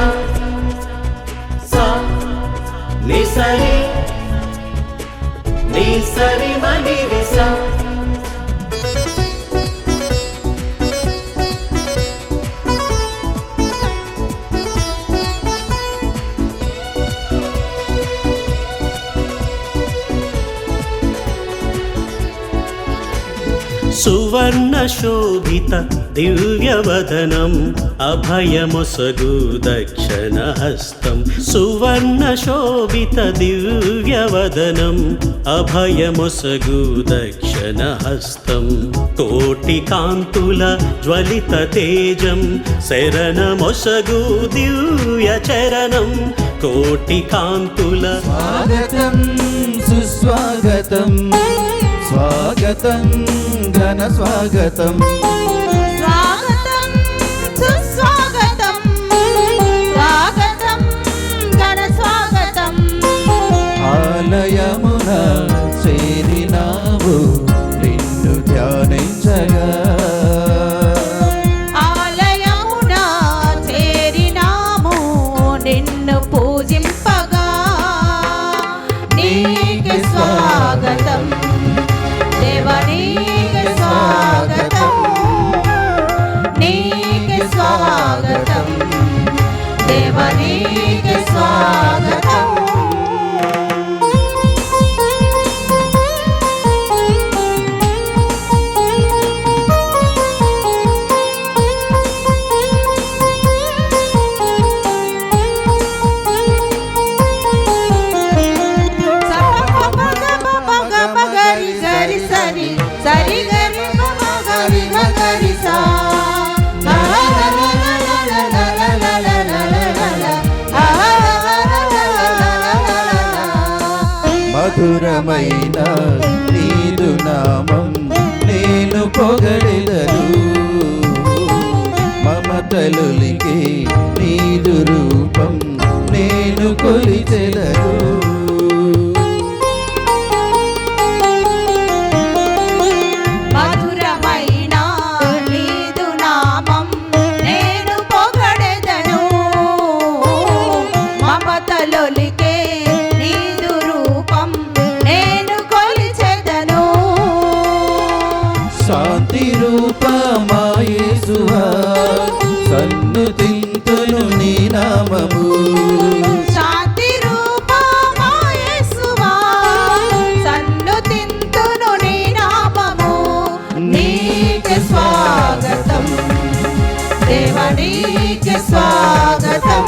సా సా ని సరి ని సరి మని రి సా. సువర్ణ శోభిత దివ్యవదనం అభయమొసగు దక్షిణ హస్తం. సువర్ణ శోభిత దివ్యవదనం అభయమొసగు దక్షిణ హస్తం. కోటి కాంతుల జ్వలిత తేజం శరణమొసగు దివ్య చరణం. కోటి కాంతుల స్వాగతం సుస్వాగతం స్వాగతం ఘన స్వాగతం. స్వాగతం సుస్వాగతం స్వాగతం ఘన స్వాగతం. ఆలయమున చేరినావు నిన్ను ధ్యానించగా. ఆలయమున చేరినాము నిన్ను పూజింపగా. నీకు స్వాగతం దేవా, నీకు స్వాగతం, నీకు స్వాగతం దేవా, నీకు స్వాగతం. సరి గరి గరి గరి సా. మధురమైన నీదు నామం నేను పొగడెదను. మమతలులికి నీదు రూపం నేను కొలిచెదను. శాంతి రూపమా యేసువా సన్నుతింతును నీ నామము. శాంతి రూపమా యేసువా సన్నుతింతును నీ నామము. నీకు స్వాగతం దేవా, నీకు స్వాగతం,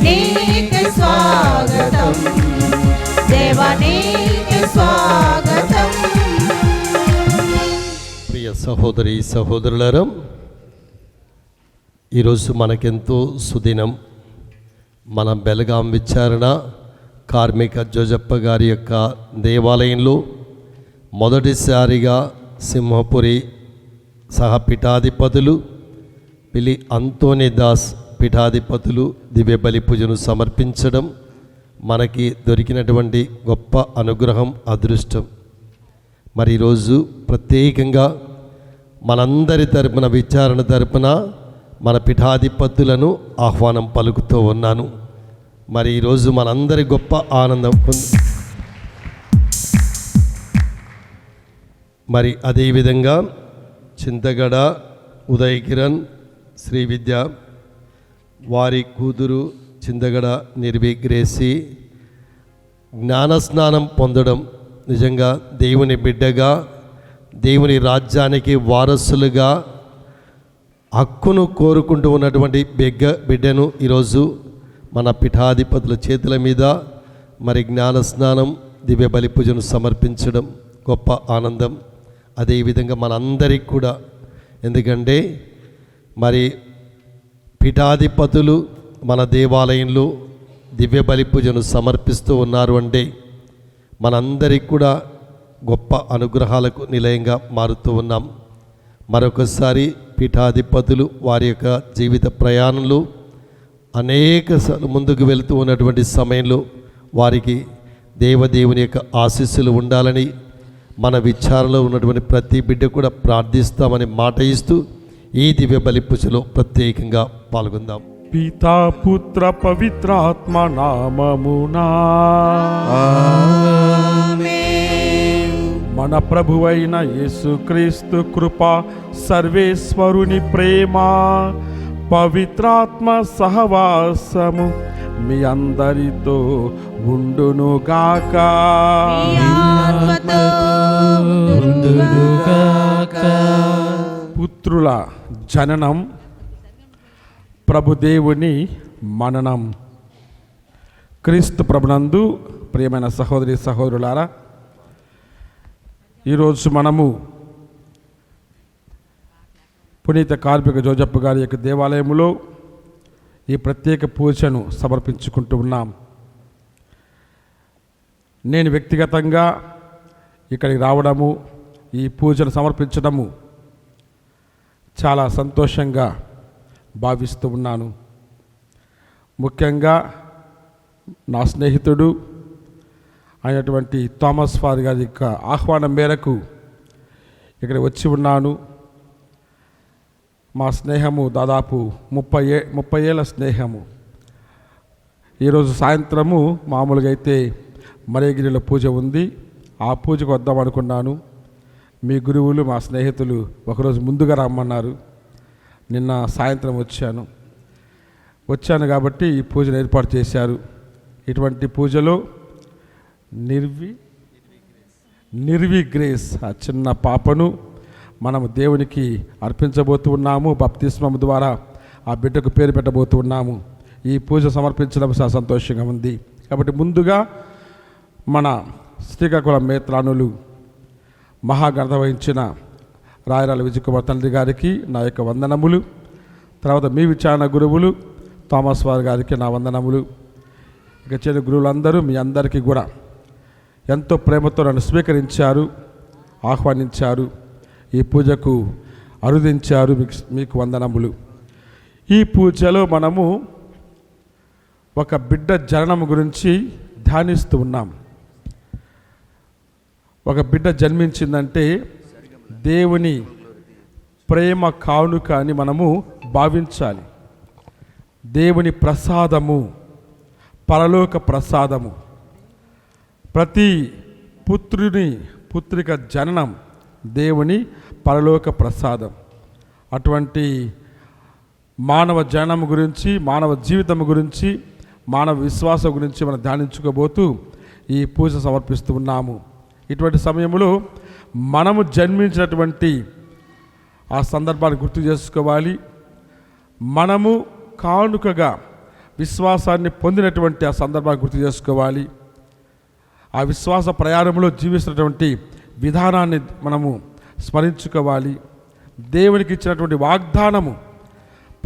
నీకు స్వాగతం దేవా, నీకు స్వాగతం. ప్రియ సహోదరి సహోదరులారా, ఈరోజు మనకెంతో సుదినం. మన బెలగాం విచారణ కార్మిక జోజప్ప గారి యొక్క దేవాలయంలో మొదటిసారిగా సింహపురి సహపీఠాధిపతులు పిలి అంతోని దాస్ పీఠాధిపతులు దివ్య బలి పూజను సమర్పించడం మనకి దొరికినటువంటి గొప్ప అనుగ్రహం, అదృష్టం. మరి ఈరోజు ప్రత్యేకంగా మనందరి తరపున విచారణ తరపున మన పీఠాధిపతులను ఆహ్వానం పలుకుతూ ఉన్నాను. మరి ఈరోజు మనందరి గొప్ప ఆనందం మరి అదేవిధంగా చింతగడ ఉదయ్ కిరణ్ శ్రీ విద్య వారి కూతురు చింతగడ నిర్విగ్రేసి జ్ఞానస్నానం పొందడం నిజంగా దేవుని బిడ్డగా, దేవుని రాజ్యానికి వారసులుగా హక్కును కోరుకుంటూ ఉన్నటువంటి బిడ్డను ఈరోజు మన పీఠాధిపతుల చేతుల మీద మరి జ్ఞానస్నానం దివ్య బలి పూజను సమర్పించడం గొప్ప ఆనందం. అదేవిధంగా మనందరికీ కూడా, ఎందుకంటే మరి పీఠాధిపతులు మన దేవాలయంలో దివ్య బలి పూజను సమర్పిస్తూ ఉన్నారు అంటే మనందరికీ కూడా గొప్ప అనుగ్రహాలకు నిలయంగా మారుతూ ఉన్నాం. మరొకసారి పీఠాధిపతులు వారి యొక్క జీవిత ప్రయాణంలో అనేక ముందుకు వెళుతూ ఉన్నటువంటి సమయంలో వారికి దేవదేవుని యొక్క ఆశీస్సులు ఉండాలని మన విచారణలో ఉన్నటువంటి ప్రతి బిడ్డ కూడా ప్రార్థిస్తామని మాట ఇస్తూ ఈ దివ్య బలి పూజలో ప్రత్యేకంగా పాల్గొందాం. పితా పుత్ర పవిత్రాత్మ నామమునా. మన ప్రభువైన యేసుక్రీస్తు కృప, సర్వేశ్వరుని ప్రేమ, పవిత్రాత్మ సహవాసము మీ అందరితో ఉండునుగాక. పుత్రుల జననం, ప్రభుదేవుని మననం. క్రీస్తు ప్రభునందు ప్రియమైన సహోదరి సహోదరులారా, ఈరోజు మనము పునీత కార్మిక జోజప్ప గారి యొక్క దేవాలయంలో ఈ ప్రత్యేక పూజను సమర్పించుకుంటూ ఉన్నాం. నేను వ్యక్తిగతంగా ఇక్కడికి రావడము, ఈ పూజను సమర్పించడము చాలా సంతోషంగా భావిస్తూ ఉన్నాను. ముఖ్యంగా నా స్నేహితుడు అయినటువంటి థామస్ ఫార్ గారి యొక్క ఆహ్వానం మేరకు ఇక్కడ వచ్చి ఉన్నాను. మా స్నేహము దాదాపు 30 ఏళ్ళ స్నేహము. ఈరోజు సాయంత్రము మామూలుగా అయితే మరేగిరిలో పూజ ఉంది, ఆ పూజకు వద్దాం అనుకున్నాను. మీ గురువులు, మా స్నేహితులు ఒకరోజు ముందుగా రమ్మన్నారు. నిన్న సాయంత్రం వచ్చాను కాబట్టి ఈ పూజను ఏర్పాటు చేశారు. ఇటువంటి పూజలో నిర్వి గ్రేస్, ఆ చిన్న పాపను మనము దేవునికి అర్పించబోతూ ఉన్నాము. బప్తిస్మం ద్వారా ఆ బిడ్డకు పేరు పెట్టబోతూ ఉన్నాము. ఈ పూజ సమర్పించడం చాలా సంతోషంగా ఉంది. కాబట్టి ముందుగా మన శ్రీకాకుళం మేత్రానులు మహాఘనత వహించిన రాయరాల విజయకుమార్ తండ్రి గారికి నా యొక్క వందనములు. తర్వాత మీ విచారణ గురువులు థామస్ వార్ గారికి నా వందనములు. ఇక చేరిన గురువులందరూ మీ అందరికీ కూడా ఎంతో ప్రేమతో నన్ను స్వీకరించారు, ఆహ్వానించారు, ఈ పూజకు అరుదించారు. మీకు వందనములు. ఈ పూజలో మనము ఒక బిడ్డ జననం గురించి ధ్యానిస్తూ ఉన్నాం. ఒక బిడ్డ జన్మించిందంటే దేవుని ప్రేమ కానుక అని మనము భావించాలి. దేవుని ప్రసాదము, పరలోక ప్రసాదము. ప్రతి పుత్రిక జననం దేవుని పరలోక ప్రసాదం. అటువంటి మానవ జననం గురించి, మానవ జీవితం గురించి, మానవ విశ్వాసం గురించి మనం ధ్యానించుకోబోతూ ఈ పూజ సమర్పిస్తూ ఉన్నాము. ఇటువంటి సమయంలో మనము జన్మించినటువంటి ఆ సందర్భాన్ని గుర్తు చేసుకోవాలి. మనము కానుకగా విశ్వాసాన్ని పొందినటువంటి ఆ సందర్భాన్ని గుర్తు చేసుకోవాలి. ఆ విశ్వాస ప్రయాణంలో జీవిస్తున్నటువంటి విధానాన్ని మనము స్మరించుకోవాలి. దేవునికి ఇచ్చినటువంటి వాగ్దానము,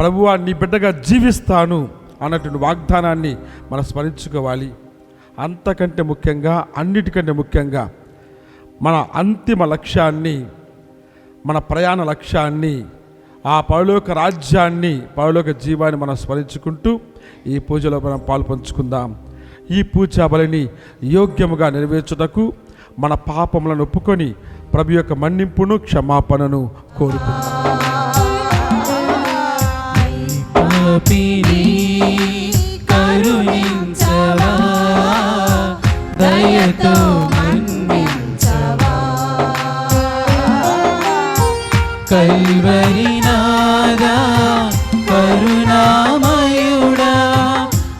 ప్రభువా నీ బిడ్డగా జీవిస్తాను అన్నటువంటి వాగ్దానాన్ని మనం స్మరించుకోవాలి. అంతకంటే ముఖ్యంగా, అన్నిటికంటే ముఖ్యంగా మన అంతిమ లక్ష్యాన్ని, మన ప్రయాణ లక్ష్యాన్ని, ఆ పరలోక రాజ్యాన్ని, పరలోక జీవాన్ని మనం స్మరించుకుంటూ ఈ పూజలో మనం పాల్పంచుకుందాం. ఈ పూజా బలిని యోగ్యముగా నెరవేర్చుటకు మన పాపములను ఒప్పుకొని ప్రభు యొక్క మన్నింపును, క్షమాపణను కోరుకుందాం. కల్వరి నాదా కరుణామయుడా,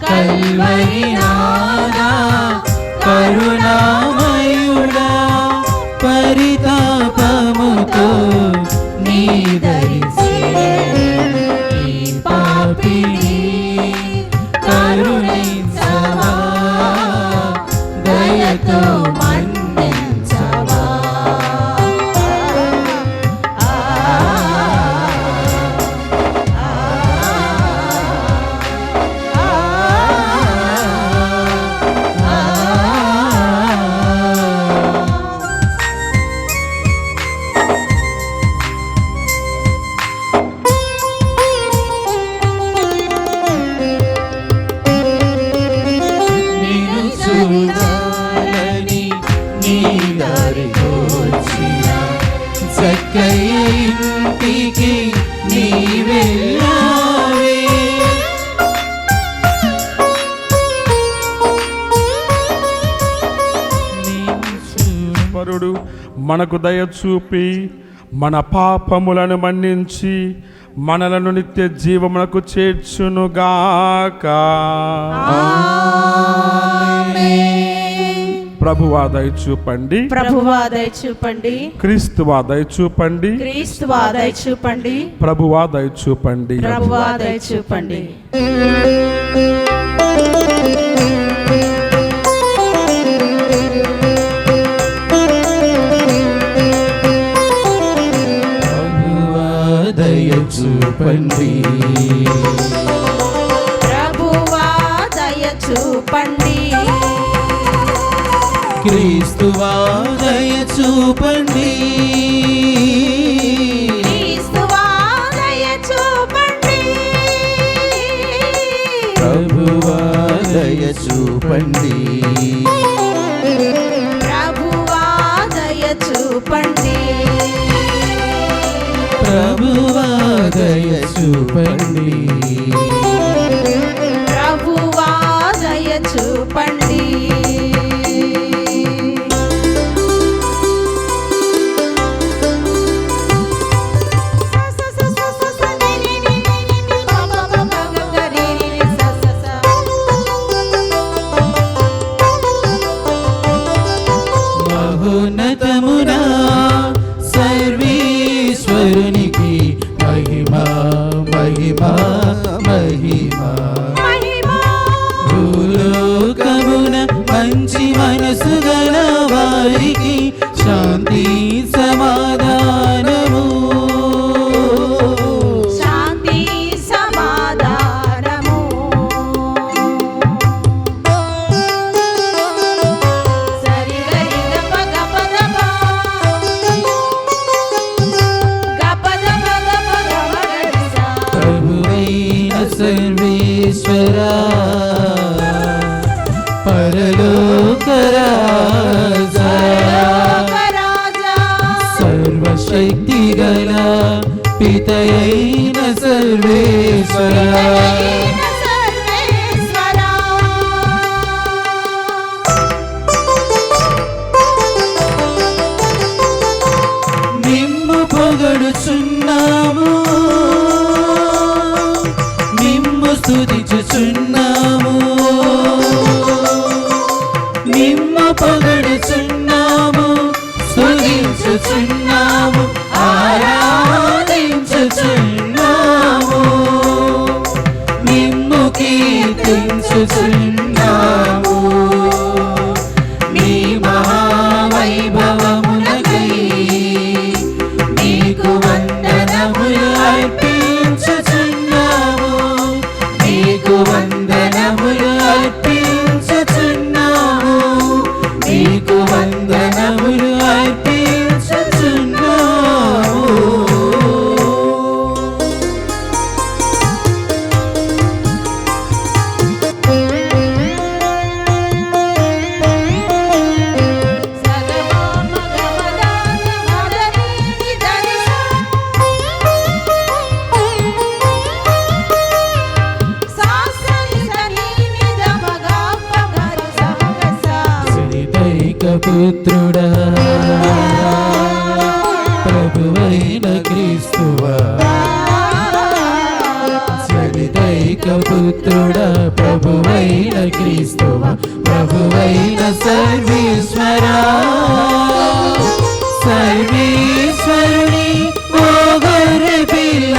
కల్వరి నాదా కరుణామయుడా, పరితాపముతో నీ దరిసే ఈ పాపిని కరుణించవా, దయతో మన్నించవా. మనకు దయ చూపి మన పాపములను మన్నించి మనలను నిత్య జీవమునకు చేర్చునుగాక. ప్రభువా దయ చూపండి, ప్రభువా దయ చూపండి, క్రీస్తువా దయ చూపండి, క్రీస్తువా దయ చూపండి, ప్రభువా దయ చూపండి. ప్రభువా దయ చూపండి. దయ చూపండి, ప్రభువా దయ చూపండి, క్రీస్తువా దయ చూపండి, క్రీస్తువా దయ చూపండి, ప్రభువా దయ చూపండి, ప్రభువా దయ చూపండి, ప్రభువా దయ చూపండి, ప్రభువా దయ చూపండి. మహోన్నతమునా సర్వేశ్వరునికి మహిమా మహిమా మహిమా. భూలోకమున మంచి మనసు గల వారికి శాంతి సమాధానము, శాంతి సమాధానము. సరి గరి గప గప గప గప గప గప గప గరి సా. ప్రభువైన సర్వేశ్వరా పరలోక రాజా, పరలోకరాజా, సర్వశక్తి గల పితయైన సర్వేశ్వరా, పితయైన సర్వేశ్వరా. నిమ్ము పొగడుచున్నాము, నిమ్ము స్తుతించుచున్నాము, నిమ్ము పొగడుచున్నాము, స్తుతించుచున్నాము, ఆరాధించుచున్నాము, నిమ్ము కీర్తించుచున్నాము, నీ మహావైభవమునకై నీకు వందనములు అర్పించుచున్నాము, నీకు వందనములు అర్పించుచున్నాము, నీకు వందనములు అర్పించుచున్నాము. సగమ మగమద మదని నిదని సా. సాసని సని నిద మగ పగరి సమగసా. సరిదైక పుత్రుడా ప్రభువైన క్రీస్తువా, సరిదైక పుత్రుడా ప్రభువైన క్రీస్తువా, ప్రభువైన సర్వేశ్వరా, సర్వేశ్వరుని ఓ గొర్రె పిల్ల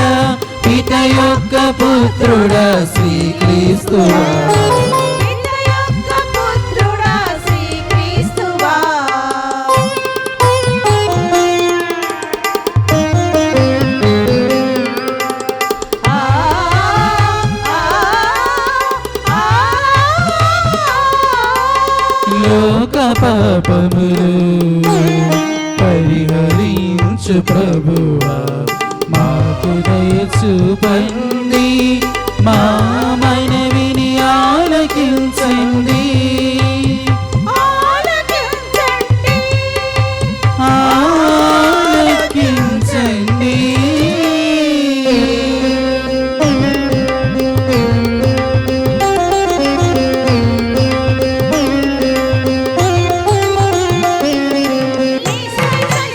పిత యొక్క పుత్రుడా శ్రీక్రీస్తువా, పిత యొక్క పుత్రుడా శ్రీక్రీస్తువా. ఆ ఆ ఆ. లోక పాపములు పరిహరించు ప్రభువా, మాకు దయ చూపండి, మా మనవిని ఆలకించండి, ఆలకించండి, ఆలకించండి. నీ సరి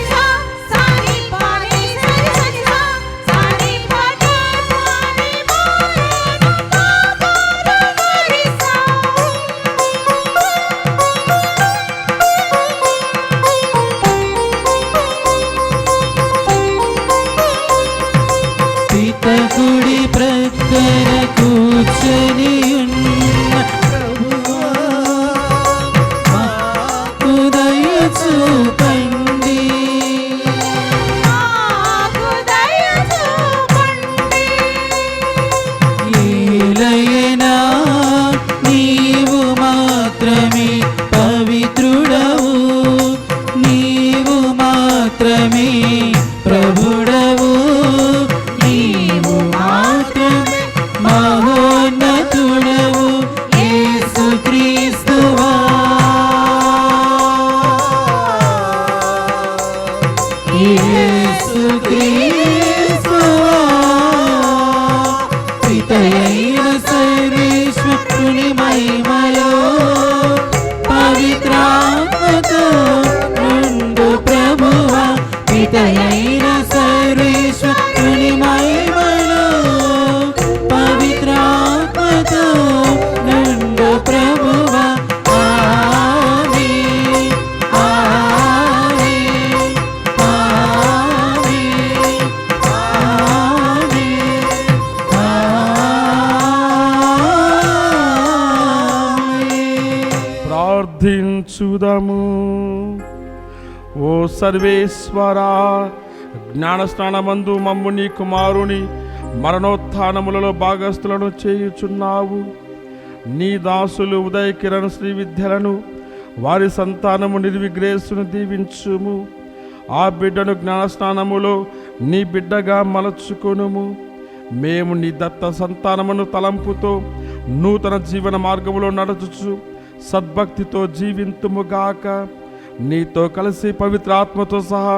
అయిన సర్వేశ్వరుని మహిమలో పవిత్రాత్మతో నుండు ప్రభువా పితయైన సర్వేశ్వరుని మహిమలో పవిత్రాత్మతో నుండు ప్రభువా ఆమేన్ ఆమేన్ ఆమేన్ ఆమేన్. ప్రార్థించుదము. ఓ సర్వేశ్వరా, జ్ఞానస్నానమందు మమ్ము నీ కుమారుని మరణోత్థానములలో భాగస్థులను చేయుచున్నావు. నీ దాసులు ఉదయ కిరణ్ శ్రీ విద్యలను వారి సంతానము నిర్విగ్రేసును దీవించుము. ఆ బిడ్డను జ్ఞానస్నానములో నీ బిడ్డగా మలచుకొనుము. మేము నీ దత్త సంతానమును తలంపుతో నూతన జీవన మార్గములో నడుచుచు సద్భక్తితో జీవింతుముగాక. నీతో కలిసి పవిత్రాత్మతో సహా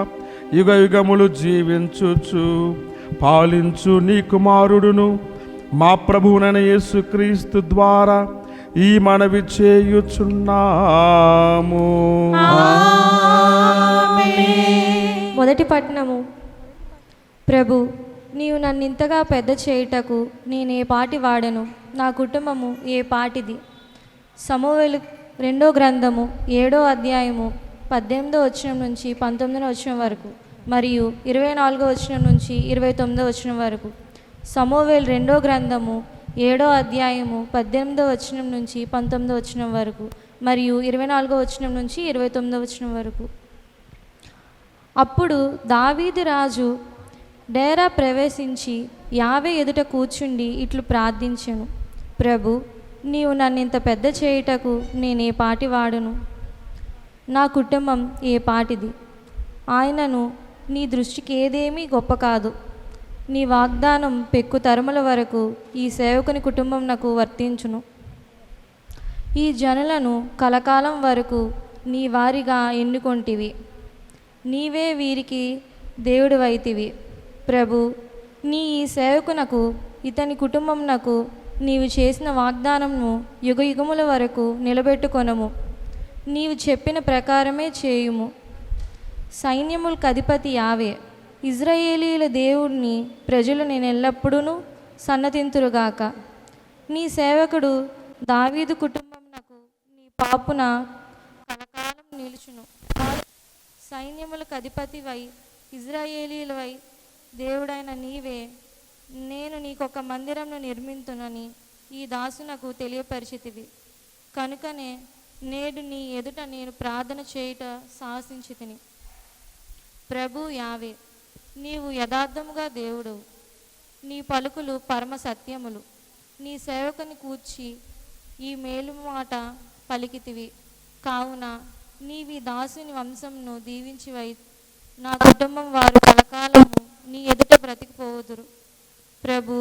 యుగ యుగములు జీవించుచు పాలించు నీ కుమారుడును మా ప్రభువునైన యేసుక్రీస్తు ద్వారా ఈ మనవి చేయుచున్నాము. మొదటి పట్టణము. ప్రభు, నీవు నన్నింతగా పెద్ద చేయుటకు నేనే పాటి వాడను, నా కుటుంబము ఏ పాటిది. సమూయేలు 2వ గ్రంథము 7వ అధ్యాయము 18వ వచనం నుంచి 19వ వచనం వరకు మరియు 24వ వచనం నుంచి 29వ వచనం వరకు. సమూయేలు 2వ గ్రంథము 7వ అధ్యాయము 18వ వచనం నుంచి 19వ వచనం వరకు మరియు 24వ వచనం నుంచి 29వ వచనం వరకు. అప్పుడు దావీదు రాజు డేరా ప్రవేశించి యావే ఎదుట కూర్చుండి ఇట్లు ప్రార్థించెను. ప్రభు, నీవు నన్నింత పెద్ద చేయుటకు నేనే పాటి వాడును, నా కుటుంబం ఏ పాటిది. ఆయనను నీ దృష్టికి ఏదేమీ గొప్ప కాదు. నీ వాగ్దానం పెక్కు తరముల వరకు ఈ సేవకుని కుటుంబం నాకు వర్తించును. ఈ జనులను కలకాలం వరకు నీ వారిగా ఎన్నుకొంటివి. నీవే వీరికి దేవుడివైతివి. ప్రభు, నీ ఈ సేవకునకు ఇతని కుటుంబంనకు నీవు చేసిన వాగ్దానంను యుగ యుగముల వరకు నిలబెట్టుకొనము. నీవు చెప్పిన ప్రకారమే చేయుము. సైన్యములకు అధిపతి యావే, ఇజ్రాయేలీల దేవుడిని ప్రజలు నేను ఎల్లప్పుడూ సన్నతింతురుగాక. నీ సేవకుడు దావీదు కుటుంబమునకు నీ పాపున కలకాలం నిలుచును. సైన్యములకు అధిపతివై ఇజ్రాయేలీలవై దేవుడైన నీవే, నేను నీకొక మందిరంను నిర్మింతునని ఈ దాసునకు తెలియపరిచితివి. కనుకనే నేడు నీ ఎదుట నేను ప్రార్థన చేయుట సాహసించితిని. ప్రభు యావే, నీవు యథార్థముగా దేవుడు, నీ పలుకులు పరమ సత్యములు. నీ సేవకుని కూర్చి ఈ మేలు మాట పలికితివి. కావున నీవి దాసుని వంశంను దీవించివై నా కుటుంబం వారు కలకాలము నీ ఎదుట బ్రతికిపోవుదురు. ప్రభు,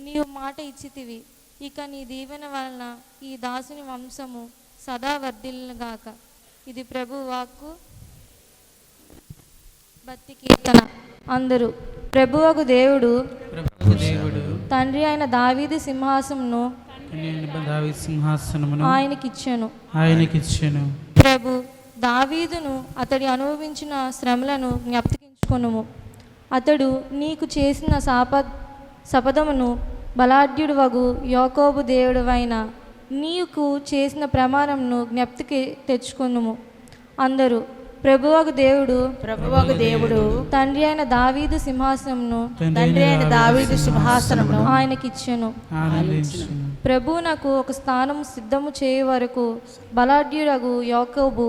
నీవు మాట ఇచ్చితివి. ఇక నీ దీవెన వలన ఈ దాసుని వంశము సదా వర్ధిల్లుగాక. ఇది ప్రభు వాక్కు. భక్తి కీర్తన. అందరూ. ప్రభువగు దేవుడు తండ్రి అయిన దావీదు సింహాసనమును ఆయనకిచ్చెను. ప్రభు, దావీదును అతడి అనుభవించిన శ్రమలను జ్ఞప్తించుకొనుము. అతడు నీకు చేసిన శపథమును బలాఢ్యుడు వగు యాకోబు దేవుడవైన నీకు చేసిన ప్రమాణమును జ్ఞప్తికి తెచ్చుకొనుము. అందరూ. ప్రభువగు దేవుడు తండ్రి అయిన దావీదు సింహాసనమును ఆయనకిచ్చెను. ప్రభు నాకు ఒక స్థానం సిద్ధము చేయ వరకు బలాఢ్యుడగు యాకోబు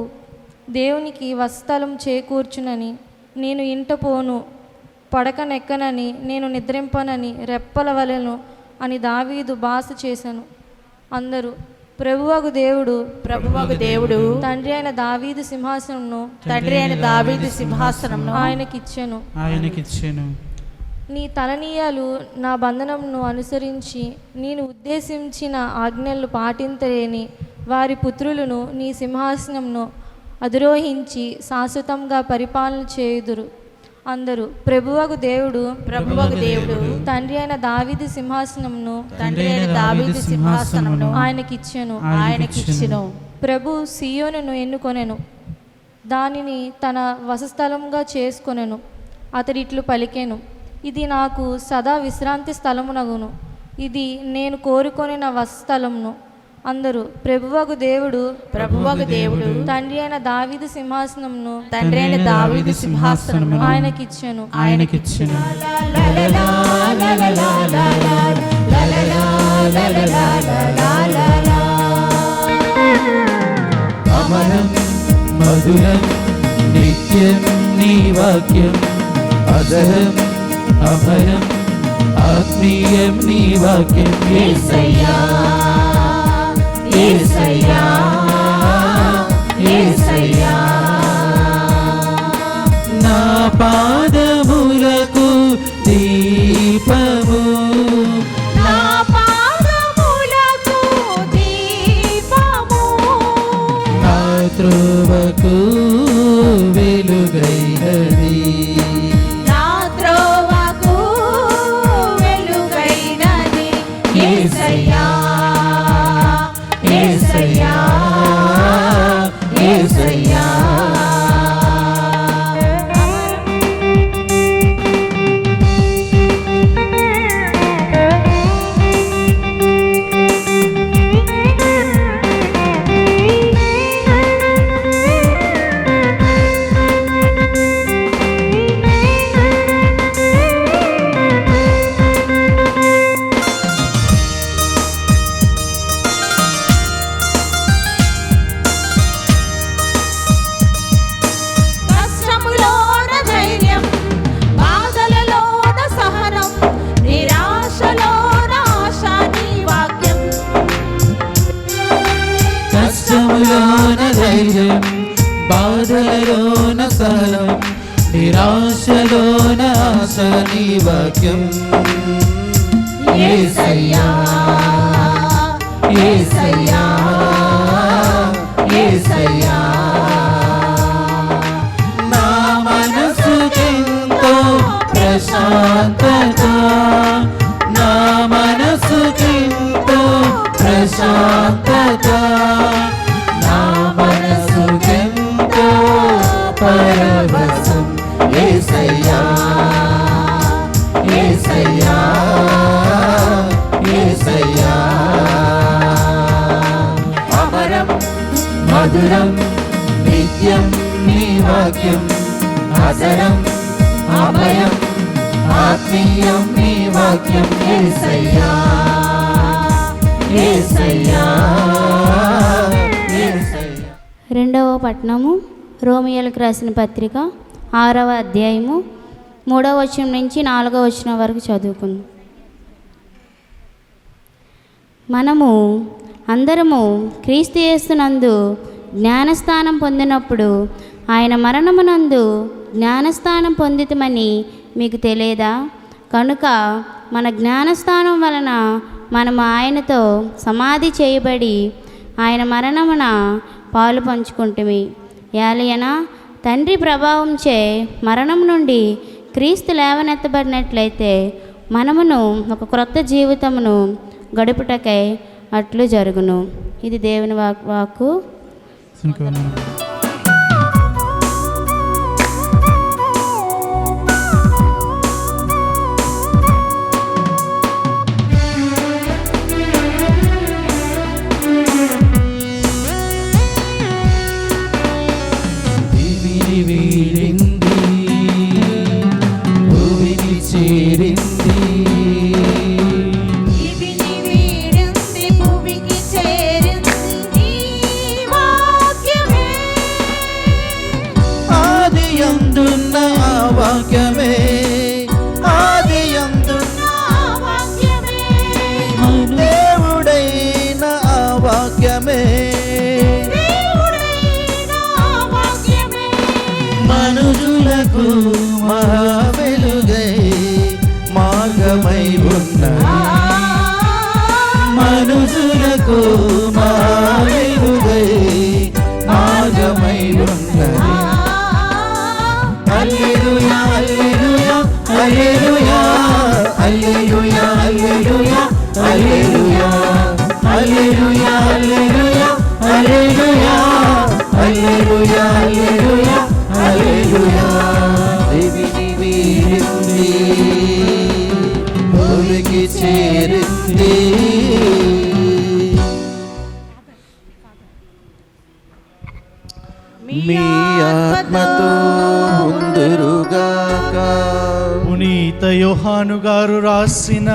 దేవునికి వస్థలం చేకూర్చునని నేను ఇంట పోను, పడకనెక్కనని నేను నిద్రింపనని రెప్పల వలెను అని దావీదు బాస చేశాను. అందరూ. ప్రభువగు దేవుడు తండ్రి అయిన దావీదు సింహాసనమును ఆయనకిచ్చెను. నీ తలనీయాలు నా బంధనమును అనుసరించి నేను ఉద్దేశించిన ఆజ్ఞలు పాటించలేని వారి పుత్రులను నీ సింహాసనమును అధిరోహించి శాశ్వతంగా పరిపాలన చేయుదురు. అందరూ ప్రభువగు దేవుడు తండ్రి అయిన దావీదు సింహాసనమును ఆయనకిచ్చెను. ప్రభు సియోనును ఎన్నుకొనెను, దానిని తన వసస్థలంగా చేసుకొనెను. అతడు ఇట్లు పలికెను, ఇది నాకు సదా విశ్రాంతి స్థలమునగును, ఇది నేను కోరుకొనిన వసస్థలమును. అందరూ ప్రభువగు దేవుడు తండ్రి అయిన దావీదు సింహాసనమును ఆయనకిచ్చెను. అమరం మధురం నిత్యం నీ వాక్యం, అజరం అభయం ఆత్మీయం నీ వాక్యం. యేసయ్యా యేసయ్యా యేసయ్యా, నా పాదములకు దీపము, నా పాదములకు దీపము, నా త్రోవకు వెలుగైనది, నా త్రోవకు వెలుగైనది. యేసయ్యా యేసయ్యా యేసయ్యా. కష్టములోన ధైర్యం, బాధలలోన సహనం, నిరాశలోన ఆశ నీ వాక్యం. కష్టములోన ధైర్యం, బాధలలోన సహనం, నిరాశలోన ఆశ నీ వాక్యం. యేసయ్యా యేసయ్యా యేసయ్యా, నా మనసుకెంతో ప్రశాంతత, నా మనసుకెంతో ప్రశాంతత, నా మనసుకెంతో పరవశం. యేసయ్యా యేసయ్యా యేసయ్యా, అమరం మధురం నిత్యం నీ వాక్యం, అజరం అభయం ఆత్మీయం నీ వాక్యం. యేసయ్యా యేసయ్యా యేసయ్యా. రెండవ పట్టణము రోమియోలకు రాసిన పత్రిక 6వ అధ్యాయము 3వ వచనం నుంచి 4వ వచనం వరకు చదువుకుందాం. మనము అందరము క్రీస్తు యేసునందు జ్ఞానస్థానం పొందినప్పుడు ఆయన మరణమునందు జ్ఞానస్థానం పొందితమని మీకు తెలియదా? కనుక మన జ్ఞానస్థానం వలన మనము ఆయనతో సమాధి చేయబడి ఆయన మరణమున పాలు పంచుకుంటుమి. ఏలయనా తండ్రి ప్రభావంచే మరణం నుండి క్రీస్తు లేవనెత్తబడినట్లయితే మనమును ఒక క్రొత్త జీవితమును గడుపుటకై అట్లు జరుగును. ఇది దేవుని వాక్కు. వీడింది భూమిని చేరింది, ఇవిని వీడింది భూమికి చేరింది నీ వాక్యమే. ఆది యందున్న ఆ వాక్యమే, ఆది యందున్న నా వాక్యమే, దేవుడైన ఆ వాక్యమే, దేవుడైన వాక్యమే, మనుషులకు మహా వెలుగై మార్గమై ఉన్నది, మనుషులకు మహా వెలుగై మార్గమై ఉన్నది. హల్లెలూయా హల్లెలూయా మీ ఆత్మతో ఉందురుగాక. పునీత యోహాను గారు రాసిన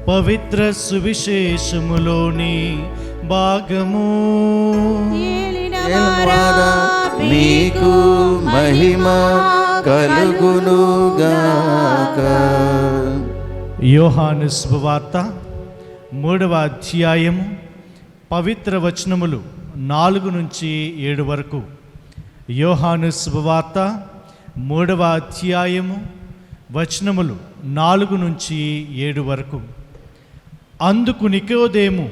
పవిత్ర సువిశేషములోని భాగము. ఏలినవాడా, మీకు మహిమ కలుగునుగాక. యోహాను శుభవార్త 3వ అధ్యాయము పవిత్ర వచనములు 4 నుంచి 7 వరకు. యోహాను శుభవార్త 3వ అధ్యాయము వచనములు 4 నుంచి 7 వరకు. అందుకు నికోదేము,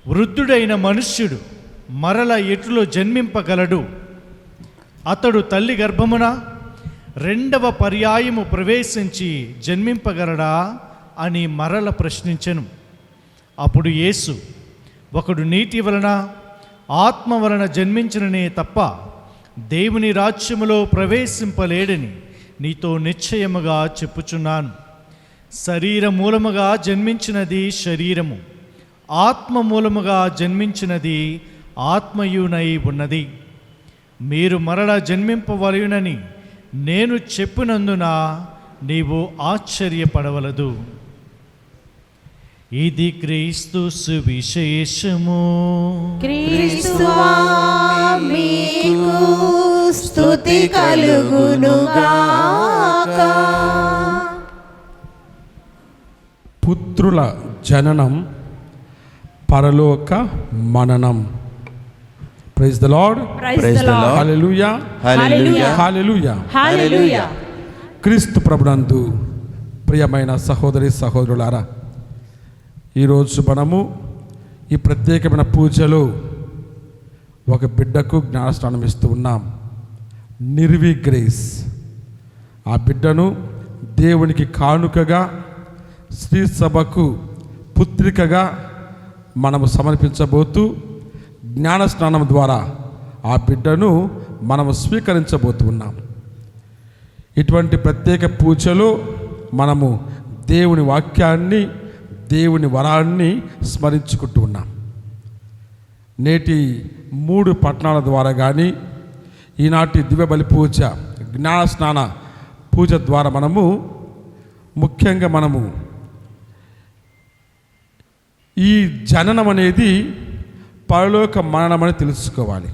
వృద్ధుడైన మనుష్యుడు మరల ఎటులో జన్మింపగలడు? అతడు తల్లి గర్భమున 2వ పర్యాయము ప్రవేశించి జన్మింపగలడా అని మరల ప్రశ్నించెను. అప్పుడు యేసు, ఒకడు నీటి వలన ఆత్మ వలన జన్మించిననే తప్ప దేవుని రాజ్యములో ప్రవేశింపలేడని నీతో నిశ్చయముగా చెప్పుచున్నాను. శరీర మూలముగా జన్మించినది శరీరము, ఆత్మ మూలముగా జన్మించినది ఆత్మయునై ఉన్నది. మీరు మరల జన్మింపవలయునని నేను చెప్పినందున నీవు ఆశ్చర్యపడవలదు. ఇది క్రీస్తు సువిశేషము. క్రీస్తువా మీకు స్తుతి కలుగునుగాక. పుత్రుల జననం, పరలోక మననం. Praise the Lord. Praise the Lord. Hallelujah, hallelujah, hallelujah. Hallelujah. క్రీస్తు ప్రభునందు ప్రియమైన సహోదరి సహోదరులారా, ఈరోజు మనము ఈ ప్రత్యేకమైన పూజలో ఒక బిడ్డకు జ్ఞానస్నానం ఇస్తూ ఉన్నాం. నిర్వి గ్రేస్. ఆ బిడ్డను దేవునికి కానుకగా, శ్రీ సభకు పుత్రికగా మనము సమర్పించబోతూ జ్ఞానస్నానం ద్వారా ఆ బిడ్డను మనము స్వీకరించబోతూ ఉన్నాం. ఇటువంటి ప్రత్యేక పూజలో మనము దేవుని వాక్యాన్ని, దేవుని వరాన్ని స్మరించుకుంటూ ఉన్నాం. నేటి 3 పట్టణాల ద్వారా కానీ ఈనాటి దివ్య బలి పూజ, జ్ఞానస్నాన పూజ ద్వారా ముఖ్యంగా మనము ఈ జననం అనేది పరలోక మరణమని తెలుసుకోవాలి.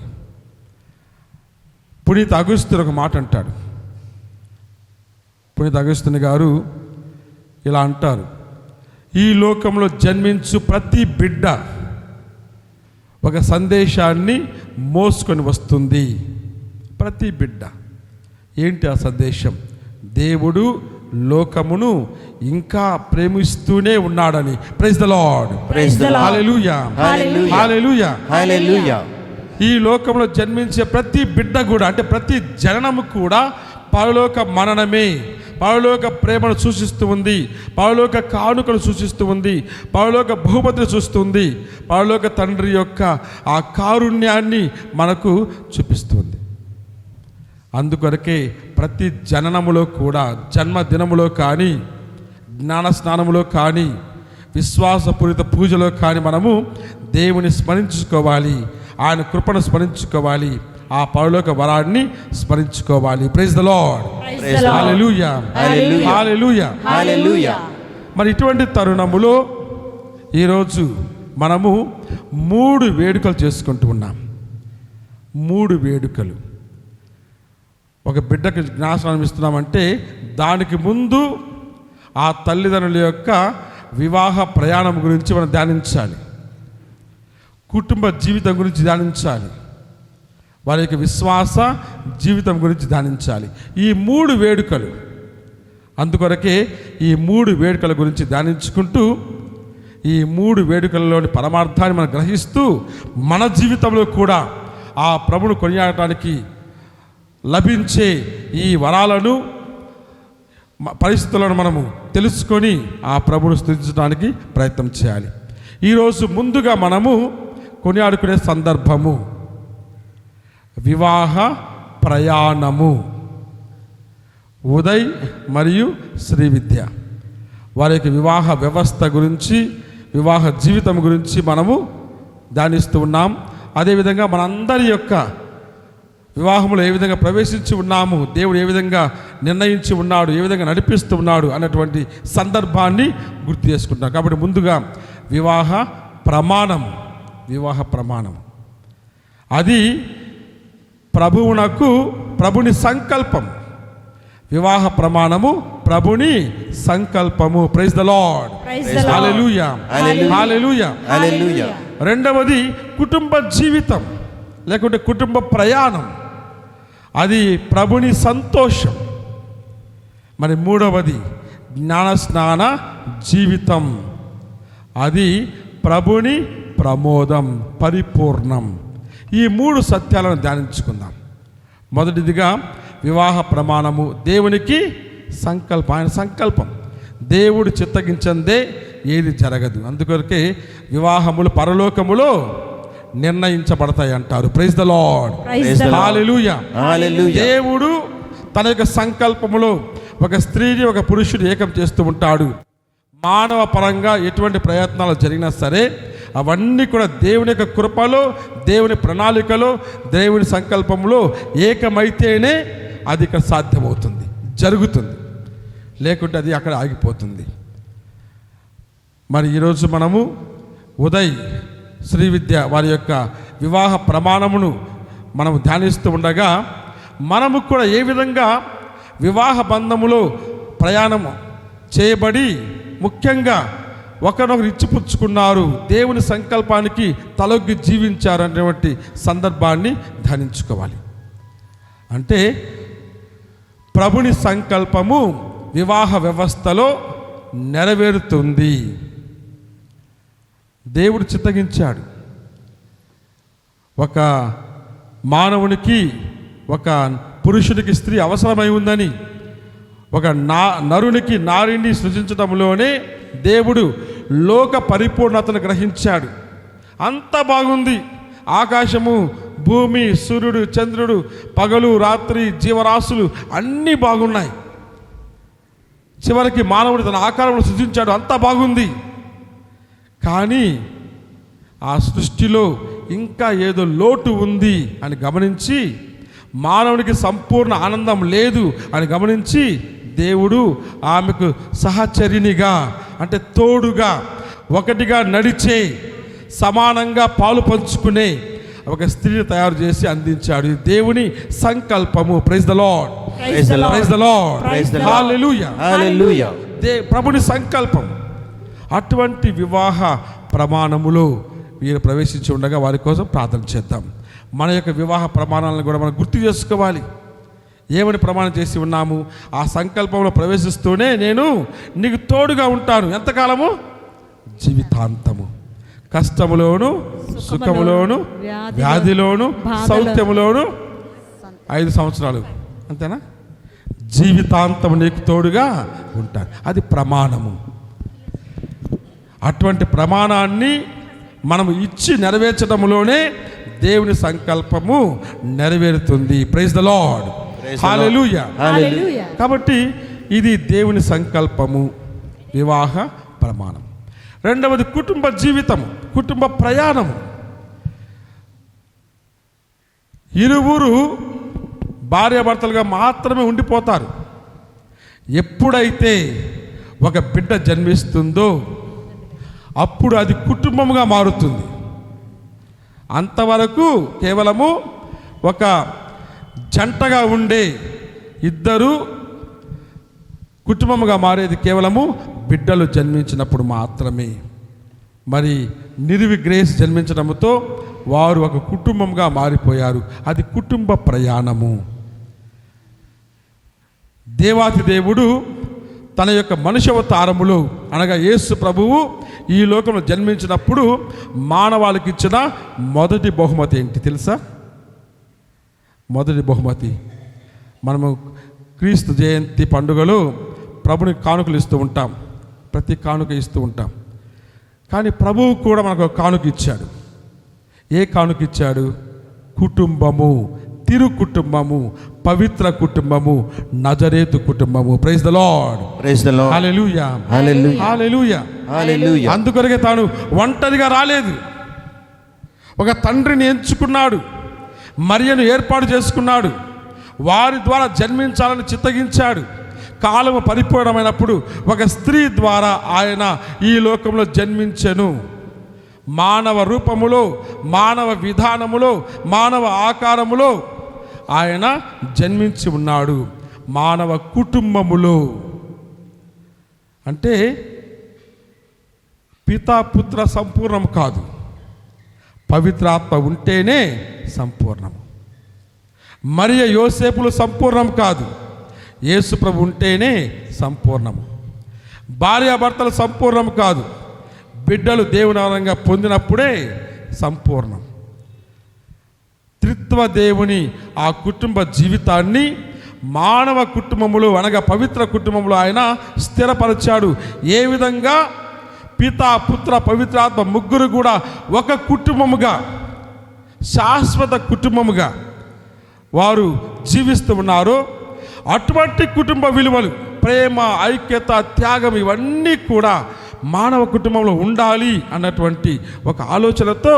పునీత అగస్త్యుడు ఒక మాట అంటాడు. పునీత అగస్త్యుని గారు ఇలా అంటారు, ఈ లోకంలో జన్మించు ప్రతి బిడ్డ ఒక సందేశాన్ని మోసుకొని వస్తుంది. ప్రతి బిడ్డ. ఏంటి ఆ సందేశం? దేవుడు లోకమును ఇంకా ప్రేమిస్తూనే ఉన్నాడని. Praise the Lord. Praise the Lord. Hallelujah, hallelujah, hallelujah, hallelujah. ఈ లోకంలో జన్మించే ప్రతి బిడ్డ కూడా, అంటే ప్రతి జననము కూడా పరలోక మననమే. పరలోక ప్రేమను సూచిస్తూ ఉంది, పరలోక కానుకను సూచిస్తూ ఉంది, పరలోక బహుమతిని చూస్తుంది, పరలోక తండ్రి యొక్క ఆ కారుణ్యాన్ని మనకు చూపిస్తుంది. అందుకొరకే ప్రతి జననములో కూడా, జన్మదినములో కానీ, జ్ఞానస్నానములో కానీ, విశ్వాసపూరిత పూజలో కానీ మనము దేవుని స్మరించుకోవాలి, ఆయన కృపను స్మరించుకోవాలి, ఆ పరలోక వరాన్ని స్మరించుకోవాలి. Praise the Lord. హల్లెలూయా, హల్లెలూయా, హల్లెలూయా. మరి ఇటువంటి తరుణములో ఈరోజు మనము 3 వేడుకలు చేసుకుంటూ ఉన్నాం. 3 వేడుకలు. ఒక బిడ్డకు జ్ఞానస్నానం ఇస్తున్నామంటే దానికి ముందు ఆ తల్లిదండ్రుల యొక్క వివాహ ప్రయాణం గురించి మనం ధ్యానించాలి, కుటుంబ జీవితం గురించి ధ్యానించాలి, వారి యొక్క విశ్వాస జీవితం గురించి ధ్యానించాలి. ఈ 3 వేడుకలు. అందుకొరకే ఈ 3 వేడుకల గురించి ధ్యానించుకుంటూ ఈ 3 వేడుకలలోని పరమార్థాన్ని మనం గ్రహిస్తూ మన జీవితంలో కూడా ఆ ప్రభువును కొనియాడటానికి లభించే ఈ వరాలను, పరిస్థితులను మనము తెలుసుకొని ఆ ప్రభువును స్తుతించడానికి ప్రయత్నం చేయాలి. ఈరోజు ముందుగా మనము కొనియాడుకునే సందర్భము వివాహ ప్రయాణము. ఉదయ్ మరియు శ్రీవిద్య వారి యొక్క వివాహ వ్యవస్థ గురించి, వివాహ జీవితం గురించి మనము ధ్యానిస్తూ ఉన్నాం. అదేవిధంగా మనందరి యొక్క వివాహంలో ఏ విధంగా ప్రవేశించి ఉన్నాము, దేవుడు ఏ విధంగా నిర్ణయించి ఉన్నాడు, ఏ విధంగా నడిపిస్తూ ఉన్నాడు అన్నటువంటి సందర్భాన్ని గుర్తు చేసుకుంటాం. కాబట్టి ముందుగా వివాహ ప్రమాణం అది ప్రభుని సంకల్పం. వివాహ ప్రమాణము ప్రభుని సంకల్పము. Praise the Lord. హల్లెలూయా, హల్లెలూయా, హల్లెలూయా. రెండవది కుటుంబ జీవితం లేకుంటే కుటుంబ ప్రయాణం, అది ప్రభుని సంతోషం. మరి మూడవది జ్ఞానస్నాన జీవితం, అది ప్రభుని ప్రమోదం, పరిపూర్ణం. ఈ 3 సత్యాలను ధ్యానించుకుందాం. మొదటిదిగా వివాహ ప్రమాణము దేవునికి సంకల్పం, ఆయన సంకల్పం. దేవుడు చిత్తగించందే ఏది జరగదు. అందుకొరకే వివాహములు పరలోకములో నిర్ణయించబడతాయి అంటారు. Praise the Lord. హల్లెలూయా. దేవుడు తన యొక్క సంకల్పములో ఒక స్త్రీని ఒక పురుషుడు ఏకం చేస్తూ ఉంటాడు. మానవ పరంగా ఎటువంటి ప్రయత్నాలు జరిగినా సరే అవన్నీ కూడా దేవుని యొక్క కృపలో, దేవుని ప్రణాళికలో, దేవుని సంకల్పంలో ఏకమైతేనే అది ఇక్కడ సాధ్యమవుతుంది, జరుగుతుంది. లేకుంటే అది అక్కడ ఆగిపోతుంది. మరి ఈరోజు మనము ఉదయ్ శ్రీ విద్య వారి యొక్క వివాహ ప్రమాణమును మనము ధ్యానిస్తూ ఉండగా మనము కూడా ఏ విధంగా వివాహ బంధములో ప్రయాణం చేయబడి ముఖ్యంగా ఒకరినొకరు ఇచ్చిపుచ్చుకున్నారు, దేవుని సంకల్పానికి తలొగ్గి జీవించారు అనేటువంటి సందర్భాన్ని ధ్యానించుకోవాలి. అంటే ప్రభుని సంకల్పము వివాహ వ్యవస్థలో నెరవేరుతుంది. దేవుడు చిత్తగించాడు. ఒక మానవునికి, ఒక పురుషునికి స్త్రీ అవసరమై ఉందని, ఒక నరునికి నారిని సృజించడంలోనే దేవుడు లోక పరిపూర్ణతను గ్రహించాడు. అంత బాగుంది. ఆకాశము, భూమి, సూర్యుడు, చంద్రుడు, పగలు, రాత్రి, జీవరాశులు అన్నీ బాగున్నాయి. చివరికి మానవుడు తన ఆకారంలో సృజించాడు. అంతా బాగుంది. కానీ ఆ సృష్టిలో ఇంకా ఏదో లోటు ఉంది అని గమనించి, మానవునికి సంపూర్ణ ఆనందం లేదు అని గమనించి, దేవుడు ఆమెకు సహచరినిగా, అంటే తోడుగా, ఒకటిగా నడిచే, సమానంగా పాలు పంచుకునే ఒక స్త్రీని తయారు చేసి అందించాడు. ఇది దేవుని సంకల్పము. Praise the Lord. Praise the Lord. హల్లెలూయా. హల్లెలూయా. ప్రభుని సంకల్పం. అటువంటి వివాహ ప్రమాణములో వీరు ప్రవేశించి ఉండగా వారి కోసం ప్రార్థన చేద్దాం. మన యొక్క వివాహ ప్రమాణాలను కూడా మనం గుర్తు చేసుకోవాలి. ఏమని ప్రమాణం చేసి ఉన్నాము? ఆ సంకల్పంలో ప్రవేశిస్తూనే నేను నీకు తోడుగా ఉంటాను. ఎంతకాలము? జీవితాంతము. కష్టములోను, సుఖములోను, వ్యాధిలోను, సౌఖ్యములోను 5 సంవత్సరాలు. అంతేనా? జీవితాంతము నీకు తోడుగా ఉంటాను. అది ప్రమాణము. అటువంటి ప్రమాణాన్ని మనము ఇచ్చి నెరవేర్చడంలోనే దేవుని సంకల్పము నెరవేరుతుంది. Praise the Lord. హల్లెలూయా. కాబట్టి ఇది దేవుని సంకల్పము, వివాహ ప్రమాణం. రెండవది కుటుంబ జీవితం, కుటుంబ ప్రయాణము. ఇరువురు భార్యాభర్తలుగా మాత్రమే ఉండిపోతారు. ఎప్పుడైతే ఒక బిడ్డ జన్మిస్తుందో అప్పుడు అది కుటుంబముగా మారుతుంది. అంతవరకు కేవలము ఒక జంటగా ఉండే ఇద్దరు కుటుంబముగా మారేది కేవలము బిడ్డలు జన్మించినప్పుడు మాత్రమే. మరి నిర్వి గ్రేస్ జన్మించడంతో వారు ఒక కుటుంబంగా మారిపోయారు. అది కుటుంబ ప్రయాణము. దేవాతి దేవుడు తన యొక్క మనుష్యవతారములో, అనగా యేసు ప్రభువు ఈ లోకంలో జన్మించినప్పుడు మానవాళికి ఇచ్చిన మొదటి బహుమతి ఏంటి తెలుసా? మొదటి బహుమతి, మనము క్రీస్తు జయంతి పండుగలో ప్రభుని కానుకలు ఇస్తూ ఉంటాం, ప్రతి కానుక ఇస్తూ ఉంటాం. కానీ ప్రభువు కూడా మనకు ఒక కానుక ఇచ్చాడు. ఏ కానుక ఇచ్చాడు? కుటుంబము, తిరు కుటుంబము, పవిత్ర కుటుంబము, నజరేతు కుటుంబము. Praise the Lord. Praise the Lord. హల్లెలూయా. హల్లెలూయా. హల్లెలూయా. హల్లెలూయా. అందుకొరకే తాను ఒంటరిగా రాలేదు, ఒక తండ్రిని ఎంచుకున్నాడు. మరియను ఏర్పాటు చేసుకున్నాడు. వారి ద్వారా జన్మించాలని చిత్తగించాడు. కాలము పరిపూర్ణమైనప్పుడు ఒక స్త్రీ ద్వారా ఆయన ఈ లోకంలో జన్మించెను. మానవ రూపములో, మానవ విధానములో, మానవ ఆకారములో ఆయన జన్మించి ఉన్నాడు. మానవ కుటుంబములో అంటే పితాపుత్ర సంపూర్ణం కాదు, పవిత్రాత్మ ఉంటేనే సంపూర్ణం. మరియ యోసేపులు సంపూర్ణం కాదు, యేసు ప్రభు ఉంటేనే సంపూర్ణము. భార్యాభర్తలు సంపూర్ణం కాదు, బిడ్డలు దేవునారంగా పొందినప్పుడే సంపూర్ణం. త్రిత్వ దేవుని ఆ కుటుంబ జీవితాన్ని మానవ కుటుంబములో అనగా పవిత్ర కుటుంబంలో ఆయన స్థిరపరిచాడు. ఏ విధంగా పిత పుత్ర పవిత్రాత్మ ముగ్గురు కూడా ఒక కుటుంబముగా, శాశ్వత కుటుంబముగా వారు జీవిస్తూ ఉన్నారో అటువంటి కుటుంబ విలువలు, ప్రేమ, ఐక్యత, త్యాగం ఇవన్నీ కూడా మానవ కుటుంబంలో ఉండాలి అన్నటువంటి ఒక ఆలోచనతో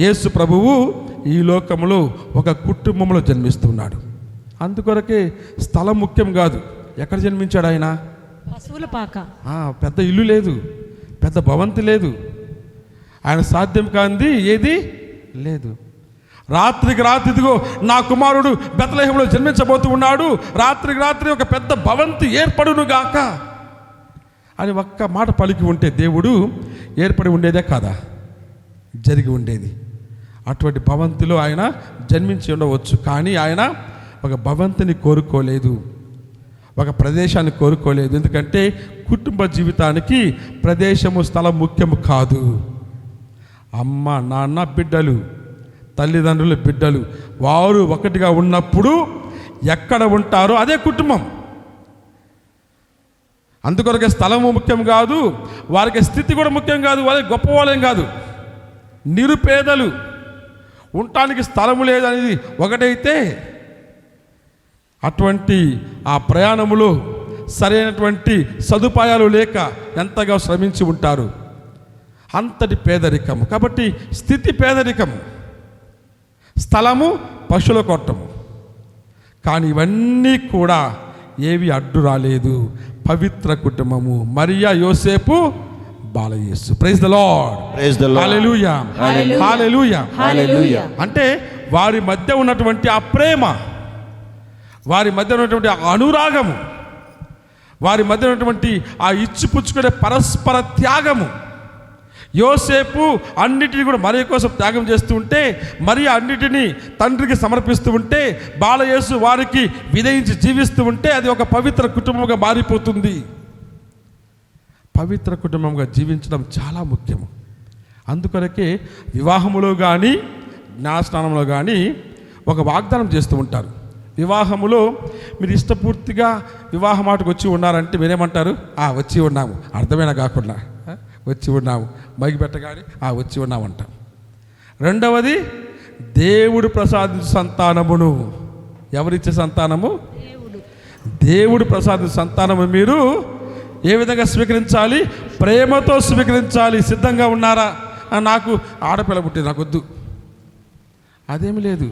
యేసు ప్రభువు ఈ లోకంలో ఒక కుటుంబంలో జన్మిస్తున్నాడు. అందుకొరకే స్థలం ముఖ్యం కాదు. ఎక్కడ జన్మించాడు ఆయన? పశువుల పాక. పెద్ద ఇల్లు లేదు, పెద్ద భవంతి లేదు, ఆయన సాధ్యం కాంది ఏది లేదు. రాత్రికి రాత్రి ఇదిగో నా కుమారుడు బెత్లెహేములో జన్మించబోతూ ఉన్నాడు, రాత్రికి రాత్రి ఒక పెద్ద భవంతి ఏర్పడును గాక అని ఒక్క మాట పలికి ఉంటే దేవుడు ఏర్పడి ఉండేదే కాదా? జరిగి ఉండేది. అటువంటి భవంతిలో ఆయన జన్మించి ఉండవచ్చు. కానీ ఆయన ఒక భవంతిని కోరుకోలేదు, ఒక ప్రదేశాన్ని కోరుకోలేదు. ఎందుకంటే కుటుంబ జీవితానికి ప్రదేశము, స్థలం ముఖ్యము కాదు. అమ్మ, నాన్న, బిడ్డలు, తల్లిదండ్రులు, బిడ్డలు వారు ఒకటిగా ఉన్నప్పుడు ఎక్కడ ఉంటారో అదే కుటుంబం. అందుకొరకే స్థలము ముఖ్యం కాదు, వారికి స్థితి కూడా ముఖ్యం కాదు, వారికి గొప్పవాళ్ళేం కాదు. నిరుపేదలు ఉండటానికి స్థలము లేదనేది ఒకటైతే అటువంటి ఆ ప్రయాణములో సరైనటువంటి సదుపాయాలు లేక ఎంతగా శ్రమించి ఉంటారు. అంతటి పేదరికము. కాబట్టి స్థితి పేదరికము, స్థలము పశువుల కొట్టము. కానీ ఇవన్నీ కూడా ఏవి అడ్డు రాలేదు. పవిత్ర కుటుంబము, మరియా, యోసేపు, బాలయేసు. Praise the Lord. Praise the Lord. హల్లెలూయా, హల్లెలూయా, హల్లెలూయా. అంటే వారి మధ్య ఉన్నటువంటి ఆ ప్రేమ, వారి మధ్య ఉన్నటువంటి ఆ అనురాగము, వారి మధ్య ఉన్నటువంటి ఆ ఇచ్చిపుచ్చుకునే పరస్పర త్యాగము. యోసేపు అన్నిటినీ కూడా మరియ కోసం త్యాగం చేస్తూ ఉంటే, మరియ అన్నిటినీ తండ్రికి సమర్పిస్తూ ఉంటే, బాలయేసు వారికి విధేయించి జీవిస్తూ ఉంటే అది ఒక పవిత్ర కుటుంబంగా మారిపోతుంది. పవిత్ర కుటుంబంగా జీవించడం చాలా ముఖ్యము. అందుకొరకే వివాహములో కానీ జ్ఞానస్నానంలో కానీ ఒక వాగ్దానం చేస్తూ ఉంటారు. వివాహములో మీరు ఇష్టపూర్తిగా వివాహ మాటకు వచ్చి ఉన్నారంటే మీరేమంటారు? వచ్చి ఉన్నాము, అర్థమైనా కాకుండా వచ్చి ఉన్నాము, మైకి పెట్టగానే వచ్చి ఉన్నాము అంటాం. రెండవది, దేవుడు ప్రసాదించే సంతానమును. ఎవరిచ్చే సంతానము? దేవుడు ప్రసాదించే సంతానము మీరు ఏ విధంగా స్వీకరించాలి? ప్రేమతో స్వీకరించాలి. సిద్ధంగా ఉన్నారా? నాకు ఆడపిల్ల పుట్టింది, నాకు వద్దు, అదేమి లేదు.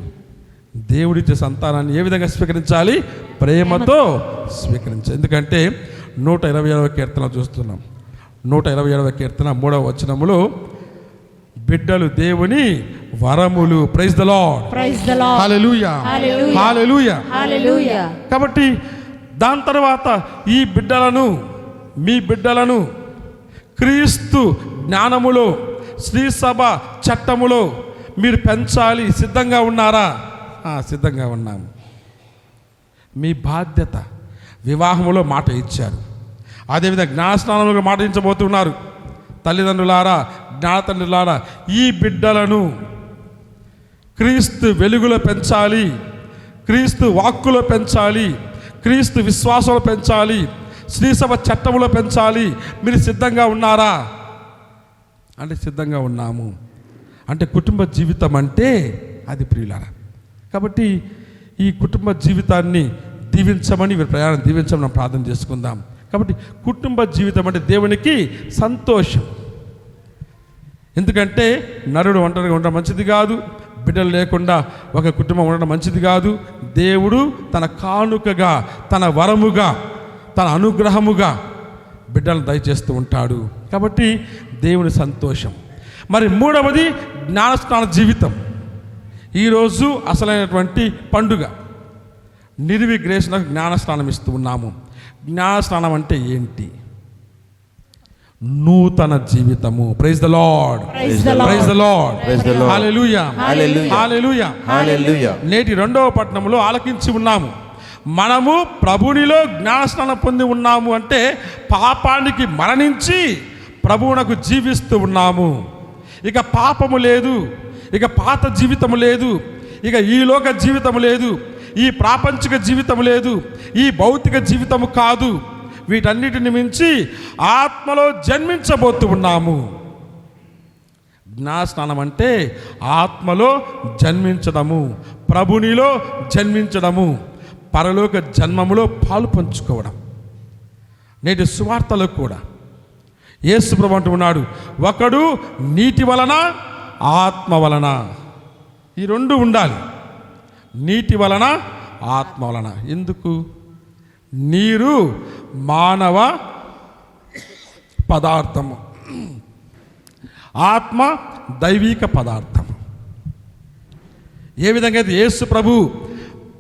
దేవుడిచ్చే సంతానాన్ని ఏ విధంగా స్వీకరించాలి? ప్రేమతో స్వీకరించాలి. ఎందుకంటే 127వ కీర్తన చూస్తున్నాం. 127వ కీర్తన 3వ వచనములో బిడ్డలు దేవుని వరములు. Praise the Lord. Praise the Lord. హల్లెలూయా, హల్లెలూయా, హల్లెలూయా. కాబట్టి దాని తర్వాత ఈ బిడ్డలను, మీ బిడ్డలను క్రీస్తు జ్ఞానములో, శ్రీ సభ చట్టములో మీరు పెంచాలి. సిద్ధంగా ఉన్నారా? సిద్ధంగా ఉన్నాము. మీ బాధ్యత. వివాహములో మాట ఇచ్చారు, అదేవిధంగా జ్ఞానస్నానంలో మాట ఇచ్చబోతున్నారు. తల్లిదండ్రులారా, జ్ఞానతండ్రులారా, ఈ బిడ్డలను క్రీస్తు వెలుగులో పెంచాలి, క్రీస్తు వాక్కులో పెంచాలి, క్రీస్తు విశ్వాసంలో పెంచాలి, శ్రీసభ చట్టములో పెంచాలి. మీరు సిద్ధంగా ఉన్నారా అంటే సిద్ధంగా ఉన్నాము. అంటే కుటుంబ జీవితం అంటే అది ప్రియులారా. కాబట్టి ఈ కుటుంబ జీవితాన్ని దీవించమని, ప్రయాణం దీవించమని మనం ప్రార్థన చేసుకుందాం. కాబట్టి కుటుంబ జీవితం అంటే దేవునికి సంతోషం. ఎందుకంటే నరుడు ఒంటరిగా ఉండడం మంచిది కాదు, బిడ్డలు లేకుండా ఒక కుటుంబం ఉండడం మంచిది కాదు. దేవుడు తన కానుకగా, తన వరముగా, తన అనుగ్రహముగా బిడ్డలను దయచేస్తూ ఉంటాడు. కాబట్టి దేవుని సంతోషం. మరి మూడవది జ్ఞానస్నాన జీవితం. ఈరోజు అసలైనటువంటి పండుగ నిర్విగ్రేషణకు జ్ఞానస్నానం ఇస్తూ ఉన్నాము. జ్ఞానస్నానం అంటే ఏంటి? నూతన జీవితము. Praise the Lord, praise the Lord, Praise the Lord. Hallelujah, Hallelujah. హల్లెలూయా, హల్లెలూయా. నేటి 2వ పట్టణంలో ఆలకించి ఉన్నాము. మనము ప్రభునిలో జ్ఞానస్నానం పొంది ఉన్నాము అంటే పాపానికి మరణించి ప్రభువునకు జీవిస్తూ ఉన్నాము. ఇక పాపము లేదు, ఇక పాత జీవితము లేదు, ఇక ఈ లోక జీవితము లేదు, ఈ ప్రాపంచిక జీవితము లేదు, ఈ భౌతిక జీవితము కాదు. వీటన్నిటిని మించి ఆత్మలో జన్మించబోతూ ఉన్నాము. జ్ఞానస్నానం అంటే ఆత్మలో జన్మించడము, ప్రభునిలో జన్మించడము, పరలోక జన్మములో పాలు పంచుకోవడం. నేటి సువార్తలో కూడా యేసు ప్రభు అంటున్నాడు, ఒకడు నీటి వలన ఆత్మ వలన. ఈ రెండు ఉండాలి, నీటి వలన ఆత్మ వలన. ఎందుకు? నీరు మానవ పదార్థము, ఆత్మ దైవిక పదార్థము. ఏ విధంగా అయితే యేసు ప్రభు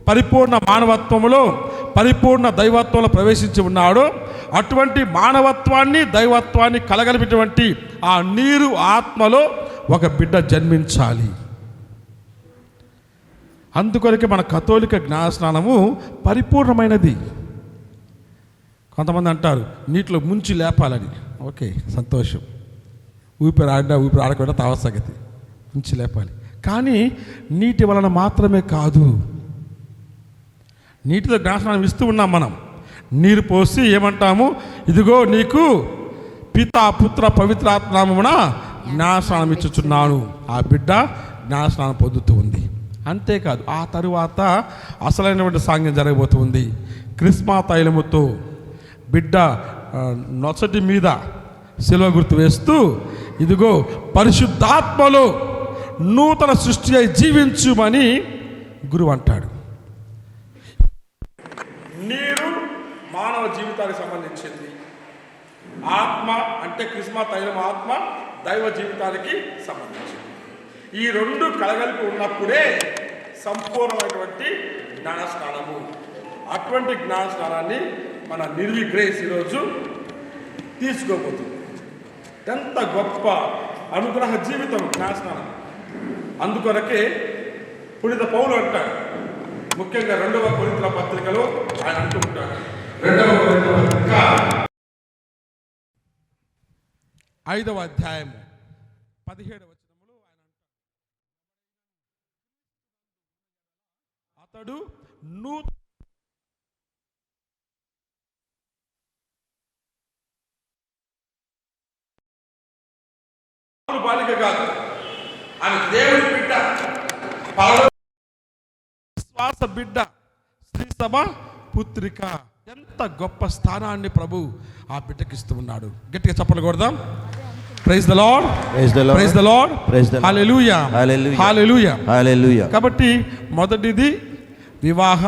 పరిపూర్ణ మానవత్వములో పరిపూర్ణ దైవత్వంలో ప్రవేశించి ఉన్నాడో అటువంటి మానవత్వాన్ని దైవత్వాన్ని కలగలిపినటువంటి ఆ నీరు ఆత్మలో ఒక బిడ్డ జన్మించాలి. అందుకొరకే మన కథోలిక జ్ఞానస్నానము పరిపూర్ణమైనది. కొంతమంది అంటారు నీటిలో ముంచి లేపాలని. ఓకే, సంతోషం. ఊపిరి ఆడకుండా తావసగతి ముంచి లేపాలి. కానీ నీటి వలన మాత్రమే కాదు, నీటితో జ్ఞానస్నానం ఇస్తూ ఉన్నాం మనం. నీరు పోసి ఏమంటాము? ఇదిగో నీకు పితా పుత్ర పవిత్రాత్మనామమున జ్ఞానస్నానం ఇచ్చుచున్నాను. ఆ బిడ్డ జ్ఞానస్నానం పొందుతూ ఉంది. అంతేకాదు, ఆ తరువాత అసలైనటువంటి సాంగ్యం జరగబోతుంది. క్రిస్మా తైలముతో బిడ్డ నొసటి మీద శిలువ గుర్తు వేస్తూ, ఇదిగో పరిశుద్ధాత్మలో నూతన సృష్టి అయి జీవించుమని గురువు అంటాడు. నీరు మానవ జీవితానికి సంబంధించింది. ఆత్మ అంటే క్రిస్మా తైలం, ఆత్మ దైవ జీవితానికి సంబంధించింది. ఈ రెండు కలగలిపి ఉన్నప్పుడే సంపూర్ణమైనటువంటి జ్ఞానస్నానము. అటువంటి జ్ఞానస్నానాన్ని మన నిర్విగ్రేస్ ఈరోజు తీసుకోబోతుంది. ఎంత గొప్ప అనుగ్రహ జీవితం జ్ఞానస్నానం. అందుకొరకే పునీత పౌలు అంటాడు, ముఖ్యంగా 2వ కొరింథీయుల పత్రికలో ఆయన అంటూ ఉంటాడు. 2వ కొరింథీయుల పత్రిక 5వ అధ్యాయము 17వ వచనములో ఆయన అంటాడు, అతడు బాలిక కాదు, ఆమె దేవుని బిడ్డ, విశ్వాస బిడ్డ, శ్రీ సభ పుత్రిక. ఎంత గొప్ప స్థానాన్ని ప్రభు ఆ బిడ్డకి ఇస్తూ ఉన్నాడు. గట్టిగా చప్పట్లు కొడదాం. Praise the Lord, Praise the Lord. Praise the Lord, Praise the Lord. Hallelujah, Hallelujah. హల్లెలూయా. హల్లెలూయా. కాబట్టి మొదటిది వివాహ,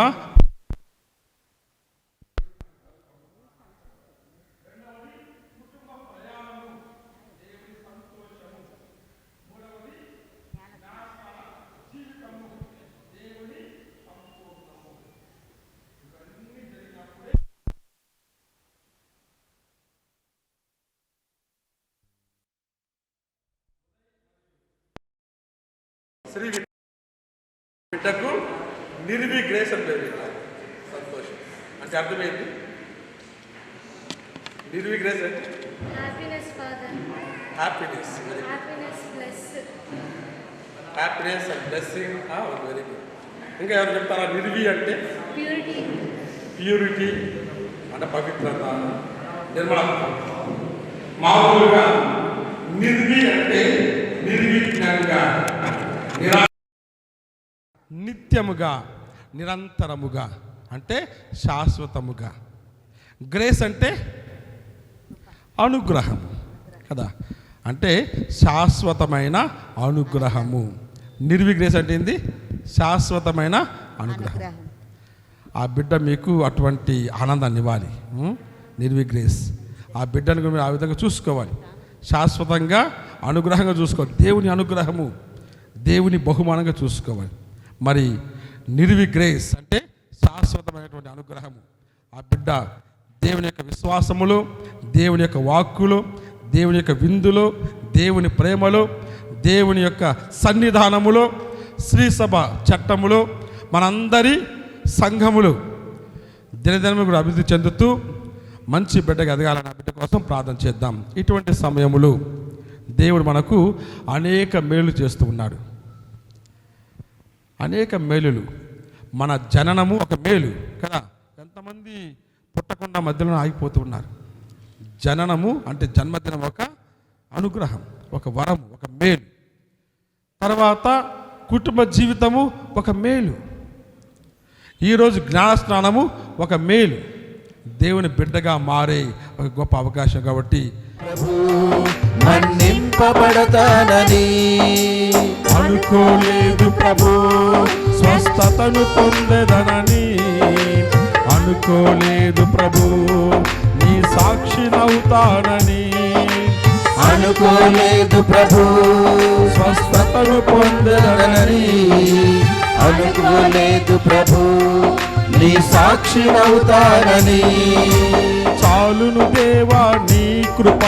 శ్రీ బిడ్డకు నిర్విగ్రేషన్ పేరు. సంతోషం అంటే అర్థమైంది. నిర్విగ్రేషన్ అంటే happiness father, happiness, happiness and blessing. Very good. ఇంకా ఎవరు చెప్తారా? నిర్వి అంటే ప్యూరిటీ అంటే పవిత్రత, నిర్మలత్వం. మామూలుగా నిర్వి అంటే నిర్విఘ్నంగా, నిత్యముగా, నిరంతరముగా అంటే శాశ్వతముగా. గ్రేస్ అంటే అనుగ్రహము కదా, అంటే శాశ్వతమైన అనుగ్రహము. నిర్విగ్రేస్ అంటే ఏంది? శాశ్వతమైన అనుగ్రహం. ఆ బిడ్డ మీకు అటువంటి ఆనందాన్ని ఇవ్వాలి. నిర్విగ్రేస్ ఆ బిడ్డను మీరు ఆ విధంగా చూసుకోవాలి. శాశ్వతంగా అనుగ్రహంగా చూసుకోవాలి. దేవుని అనుగ్రహము, దేవుని బహుమానంగా చూసుకోవాలి. మరి నిర్విగ్రేస్ అంటే శాశ్వతమైనటువంటి అనుగ్రహము. ఆ బిడ్డ దేవుని యొక్క విశ్వాసములో, దేవుని యొక్క వాక్కులో, దేవుని యొక్క విందులో, దేవుని ప్రేమలో, దేవుని యొక్క సన్నిధానములో, శ్రీసభ చట్టములో, మనందరి సంఘములు దినదినము కూడా అభివృద్ధి చెందుతూ మంచి బిడ్డగా ఎదగాలని ఆ బిడ్డ కోసం ప్రార్థన చేద్దాం. ఇటువంటి సమయములు దేవుడు మనకు అనేక మేలు చేస్తూ ఉన్నాడు. అనేక మేలులు. మన జననము ఒక మేలు కదా. ఎంతమంది పుట్టకుండా మధ్యలో ఆగిపోతూ ఉన్నారు. జననము అంటే జన్మదినం ఒక అనుగ్రహం, ఒక వరం, ఒక మేలు. తర్వాత కుటుంబ జీవితము ఒక మేలు. ఈరోజు జ్ఞానస్నానము ఒక మేలు. దేవుని బిడ్డగా మారే ఒక గొప్ప అవకాశం. కాబట్టి మన్నింపబడతానని అనుకోలేదు ప్రభు, స్వస్థతను పొందెదనని అనుకోలేదు ప్రభు, నీ సాక్షినవుతానని అనుకోలేదు ప్రభు, స్వస్థతను పొందనని అనుకోలేదు ప్రభు, నీ సాక్షినవుతానని. చాలును దేవా నీ కృప,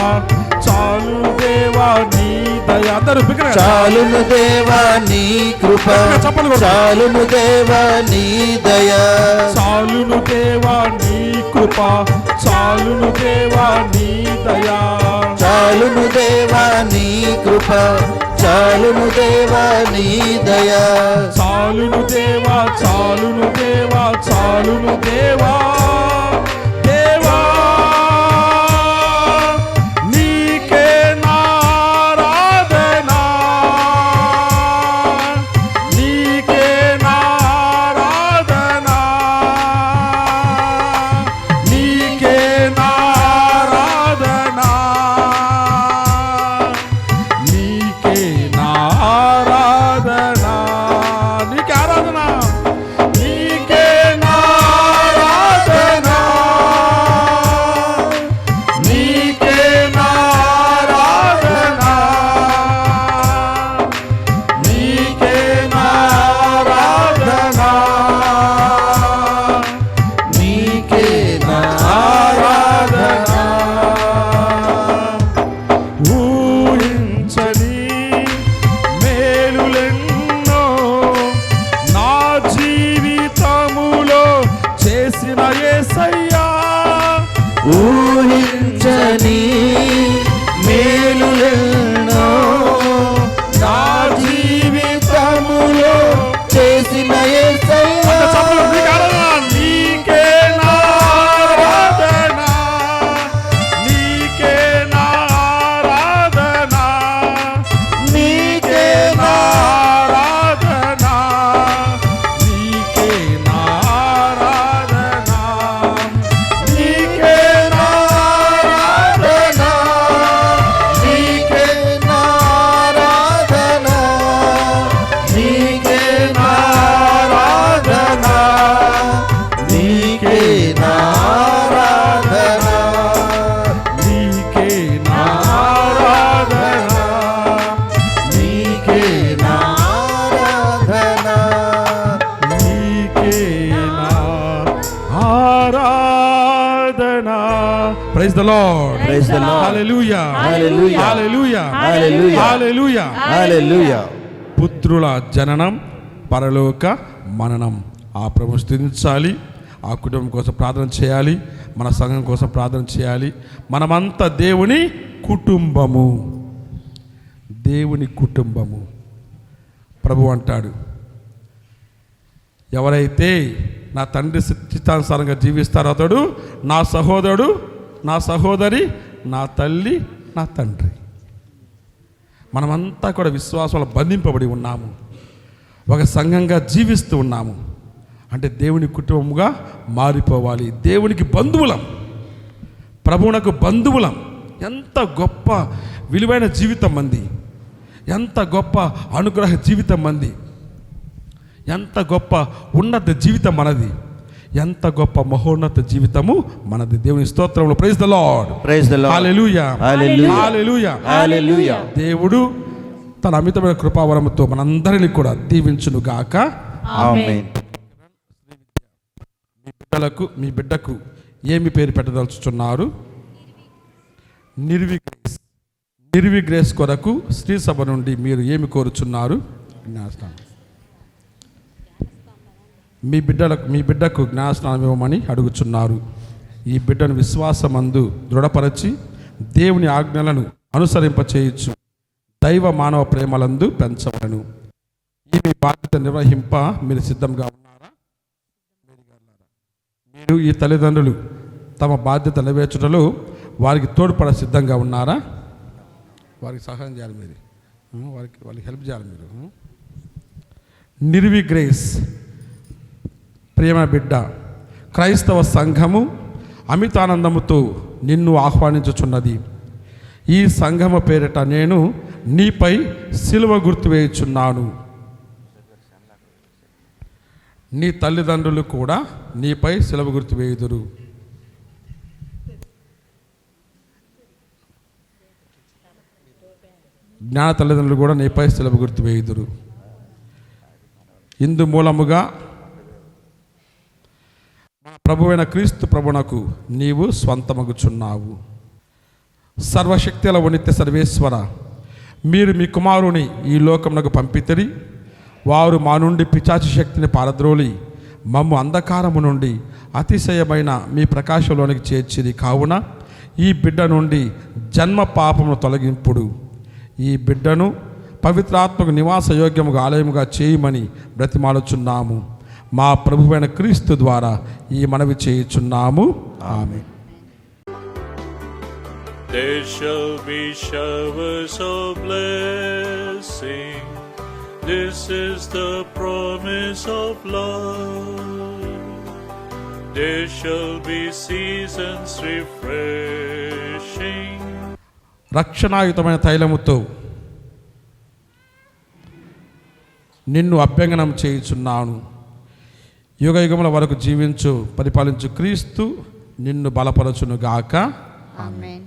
చాలును దేవా నీ దయ. అందరూ చాలును దేవా నీ కృప, చాలును దేవా నీ దయ. చాలును దేవా నీ కృప, చాలును దేవా నీ దయ. చాలును దేవా నీ కృప, చాలును దేవా నీ దయ. చాలును దేవా, చాలును దేవా, చాలును దేవా. దేవా నీకే నారాధనా, నీకే నారాధనా, నీకే నారాధనా, నీకే నారాధనా, నీకే ఆరాధన, నీకే నారాధనా, నీకే నారాధనా, నీకే నారాధనా, నీకే నారాధనా. ఊహించని మేలులెన్నో నా జీవితములో చేసిన యేసయ్యా. ఊహించని మేలులెన్నో నా జీవితములో చేసిన యేసయ్యా. నీకే నారాధనా, నీకే నారాధనా, నీకే నారాధనా, నీకే నారాధనా, నీకే నారాధనా, నీకే నారాధనా, నీకే నారాధనా, నీకే నారాధనా, నీకే నారాధనా, నీకే నారాధనా. నీకే నా ఆరాధనా. Praise the Lord. Praise the Lord. Hallelujah. Hallelujah. Hallelujah. Hallelujah. హల్లెలూయా. హల్లెలూయా. పుత్రుల జననం, పరలోక మననం. ఆ ప్రభువు స్తుతించాలి. ఆ కుటుంబం కోసం ప్రార్థన చేయాలి. మన సంఘం కోసం ప్రార్థన చేయాలి. మనమంతా దేవుని కుటుంబము. దేవుని కుటుంబము. ప్రభు అంటాడు, ఎవరైతే నా తండ్రి చిత్తానుసారంగా జీవిస్తారో అతడు నా సహోదరుడు, నా సహోదరి, నా తల్లి, నా తండ్రి. మనమంతా కూడా విశ్వాసంలో బంధింపబడి ఉన్నాము. ఒక సంఘంగా జీవిస్తూ ఉన్నాము. అంటే దేవుని కుటుంబముగా మారిపోవాలి. దేవునికి బంధువులం, ప్రభువునకు బంధువులం. ఎంత గొప్ప విలువైన జీవితం మంది. ఎంత గొప్ప అనుగ్రహ జీవితం మంది, ఎంత గొప్ప ఉన్నత జీవితం మనది, ఎంత గొప్ప మహోన్నత జీవితము మనది. దేవుని స్తోత్రములు. Praise the Lord. Praise the Lord. హల్లెలూయా. హల్లెలూయా. హల్లెలూయా. హల్లెలూయా. దేవుడు తన అమితమైన కృపావరముతో మనందరినీ కూడా దీవించును గాక. ఆమేన్. మీ బిడ్డకు ఏమి పేరు పెట్టదలుచుచున్నారు? నిర్వి గ్రేస్ కొరకు శ్రీ సభ నుండి మీరు ఏమి కోరుచున్నారు? మీ బిడ్డకు జ్ఞానస్నానం ఇవ్వమని అడుగుచున్నారు. ఈ బిడ్డను విశ్వాసమందు దృఢపరచి దేవుని ఆజ్ఞలను అనుసరింపచేయచ్చు దైవ మానవ ప్రేమలందు పెంచవలను. ఈ మీ బాధ్యత నిర్వహింప మీరు సిద్ధంగా ఉన్నారా? మీరు ఈ తల్లిదండ్రులు తమ బాధ్యత నెరవేర్చుటలో వారికి తోడ్పడ సిద్ధంగా ఉన్నారా? వారికి సహాయం చేయాలి మీరు, వాళ్ళకి హెల్ప్ చేయాలి మీరు. నిర్వి గ్రేస్ ప్రేమ బిడ్డ, క్రైస్తవ సంఘము అమితానందముతో నిన్ను ఆహ్వానించుచున్నది. ఈ సంఘము పేరిట నేను నీపై సిలువ గుర్తు వేయుచున్నాను. నీ తల్లిదండ్రులు కూడా నీపై సిలువ గుర్తు వేయుదురు. జ్ఞాన తల్లిదండ్రులు కూడా నీపై సిలువ గుర్తు వేయుదురు. ఇందు మూలముగా మన ప్రభువైన క్రీస్తు ప్రభునకు నీవు స్వంతమగుచున్నావు. సర్వశక్తుల నిత్య సర్వేశ్వర, మీరు మీ కుమారుని ఈ లోకమునకు పంపితిరి. వారు మా నుండి పిశాచ శక్తిని పారద్రోలి మమ్ము అంధకారము నుండి అతిశయమైన మీ ప్రకాశంలోనికి చేర్చిరి. కావున ఈ బిడ్డ నుండి జన్మ పాపమును తొలగింపుడు. ఈ బిడ్డను పవిత్రాత్మకు నివాస యోగ్యముగా ఆలయముగా చేయమని బ్రతిమాలుచున్నాము. మా ప్రభువైన క్రీస్తు ద్వారా ఈ మనవి చేయుచున్నాము. ఆమేన్. There shall be showers of blessing. This is the promise of love. There shall be seasons refreshing. రక్షణాయుతమైన తైలముతో నిన్ను అభ్యంగనం చేయుచున్నాను. యుగ యుగముల వరకు జీవించు పరిపాలించు క్రీస్తు నిన్ను బలపరచును గాక. ఆమేన్.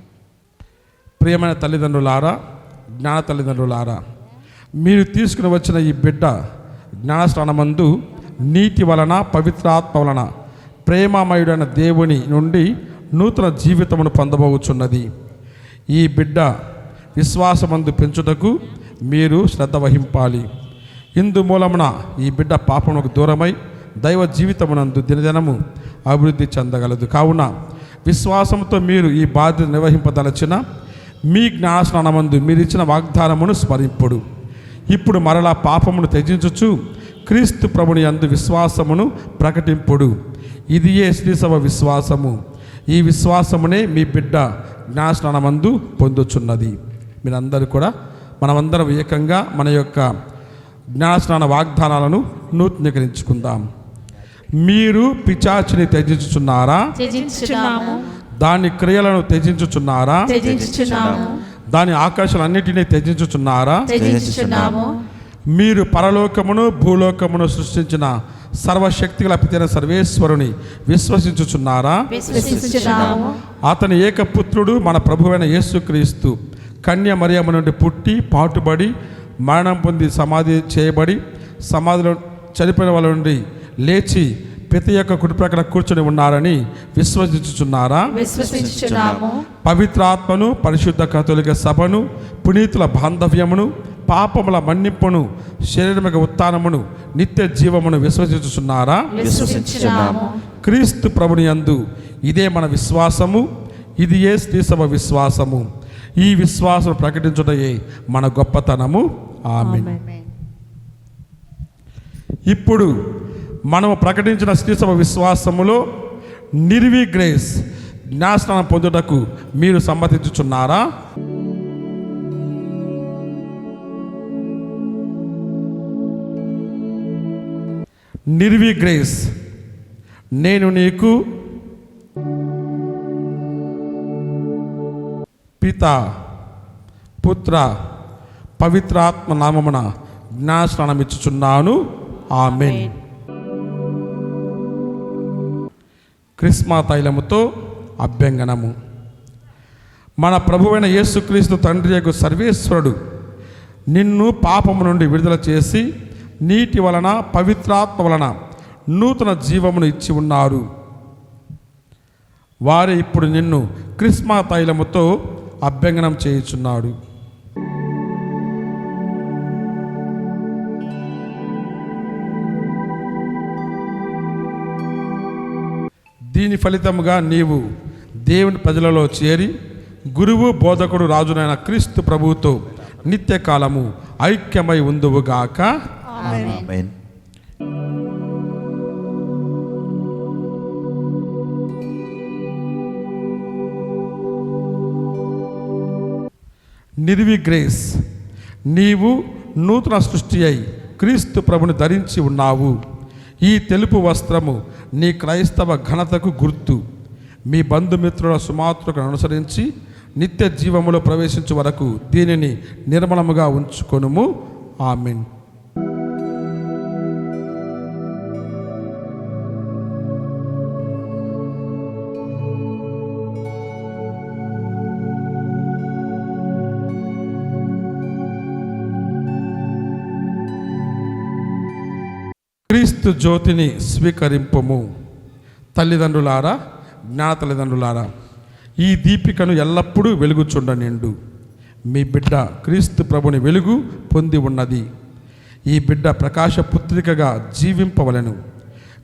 ప్రియమైన తల్లిదండ్రులారా, జ్ఞాన తల్లిదండ్రులారా, మీరు తీసుకుని వచ్చిన ఈ బిడ్డ జ్ఞానస్నానమందు నీటి వలన పవిత్రాత్మ వలన ప్రేమమయుడైన దేవుని నుండి నూతన జీవితమును పొందబోచున్నది. ఈ బిడ్డ విశ్వాసమందు పెంచుటకు మీరు శ్రద్ధ వహింపాలి. ఇందు మూలమున ఈ బిడ్డ పాపమునకు దూరమై దైవ జీవితమునందు దినదినము అభివృద్ధి చెందగలదు. కావున విశ్వాసంతో మీరు ఈ బాధ్యత నిర్వహింపదలచిన మీ జ్ఞానస్నానమందు మీరు ఇచ్చిన వాగ్దానమును స్మరింపుడు. ఇప్పుడు మరలా పాపమును త్యజించుచు క్రీస్తు ప్రభుని యందు విశ్వాసమును ప్రకటింపుడు. ఇదియే శ్రీసభ విశ్వాసము. ఈ విశ్వాసమునే మీ బిడ్డ జ్ఞానస్నానమందు పొందుచున్నది. మీరందరూ కూడా మనమందరం ఏకంగా మన యొక్క జ్ఞానస్నాన వాగ్దానాలను నూతనీకరించుకుందాం. మీరు పిశాచిని త్యజించుచున్నారా? త్యజించుచున్నాము. దాని క్రియలను త్యజించుచున్నారా? త్యజించుచున్నాము. దాని ఆకాశాలన్నిటినీ త్యజించుచున్నారా? త్యజించుచున్నాము. మీరు పరలోకమును భూలోకమును సృష్టించిన సర్వశక్తిగల పితైన సర్వేశ్వరుని విశ్వసించుచున్నారా? విశ్వసించుచున్నాము. అతని ఏకపుత్రుడు మన ప్రభువైన యేసుక్రీస్తు కన్య మరియమ్మ నుండి పుట్టి పాటుబడి మరణం పొంది సమాధి చేయబడి సమాధిలో చనిపోయిన వాళ్ళ నుండి లేచి పిత యొక్క కుడి ప్రక్కన కూర్చొని ఉన్నారని విశ్వసించుచున్నారా? విశ్వసించుచున్నాము. పవిత్రాత్మను, పరిశుద్ధ కథోలిక సభను, పునీతుల బాంధవ్యమును, పాపముల మన్నింపును, శరీరమిక ఉత్థానమును, నిత్య జీవమును విశ్వసించుచున్నారా? విశ్వసించుచున్నాము. క్రీస్తు ప్రభుని యందు ఇదే మన విశ్వాసము. ఇది ఏ శ్రీసభ విశ్వాసము. ఈ విశ్వాసం ప్రకటించుటయే మన గొప్పతనము. ఆమేన్. ఇప్పుడు మనము ప్రకటించిన శ్రీసభ విశ్వాసములో నిర్వి గ్రేస్ జ్ఞానస్నానం పొందుటకు మీరు సమ్మతించుచున్నారా? నిర్వి గ్రేస్, నేను నీకు పిత, పుత్ర, పవిత్రాత్మ నామమున జ్ఞానస్నానం ఇచ్చుచున్నాను. ఆమేన్. క్రిస్మా తైలముతో అభ్యంగనము. మన ప్రభువైన యేసుక్రీస్తు తండ్రి యొక్క సర్వేశ్వరుడు నిన్ను పాపము నుండి విడుదల చేసి నీటి వలన పవిత్రాత్మ వలన నూతన జీవమును ఇచ్చి ఉన్నారు. వారే ఇప్పుడు నిన్ను క్రిస్మా తైలముతో అభ్యంగనం చేయుచున్నాడు. దీని ఫలితముగా నీవు దేవుని ప్రజలలో చేరి గురువు బోధకుడు రాజునైన క్రీస్తు ప్రభువుతో నిత్యకాలము ఐక్యమై ఉందువుగాక. ఆమేన్. నిర్విగ్రేస్, నీవు నూతన సృష్టి అయి క్రీస్తు ప్రభుని ధరించి ఉన్నావు. ఈ తెలుపు వస్త్రము నీ క్రైస్తవ ఘనతకు గుర్తు. మీ బంధుమిత్రుల సుమాత్రకు అనుసరించి నిత్య జీవములో ప్రవేశించు వరకు దీనిని నిర్మలముగా ఉంచుకొనుము. ఆమేన్. క్రీస్తు జ్యోతిని స్వీకరింపుము. తల్లిదండ్రులారా, జ్ఞాన తల్లిదండ్రులారా, ఈ దీపికను ఎల్లప్పుడూ వెలుగుచుండనిండు. మీ బిడ్డ క్రీస్తు ప్రభుని వెలుగు పొంది ఉన్నది. ఈ బిడ్డ ప్రకాశపుత్రికగా జీవింపవలెను.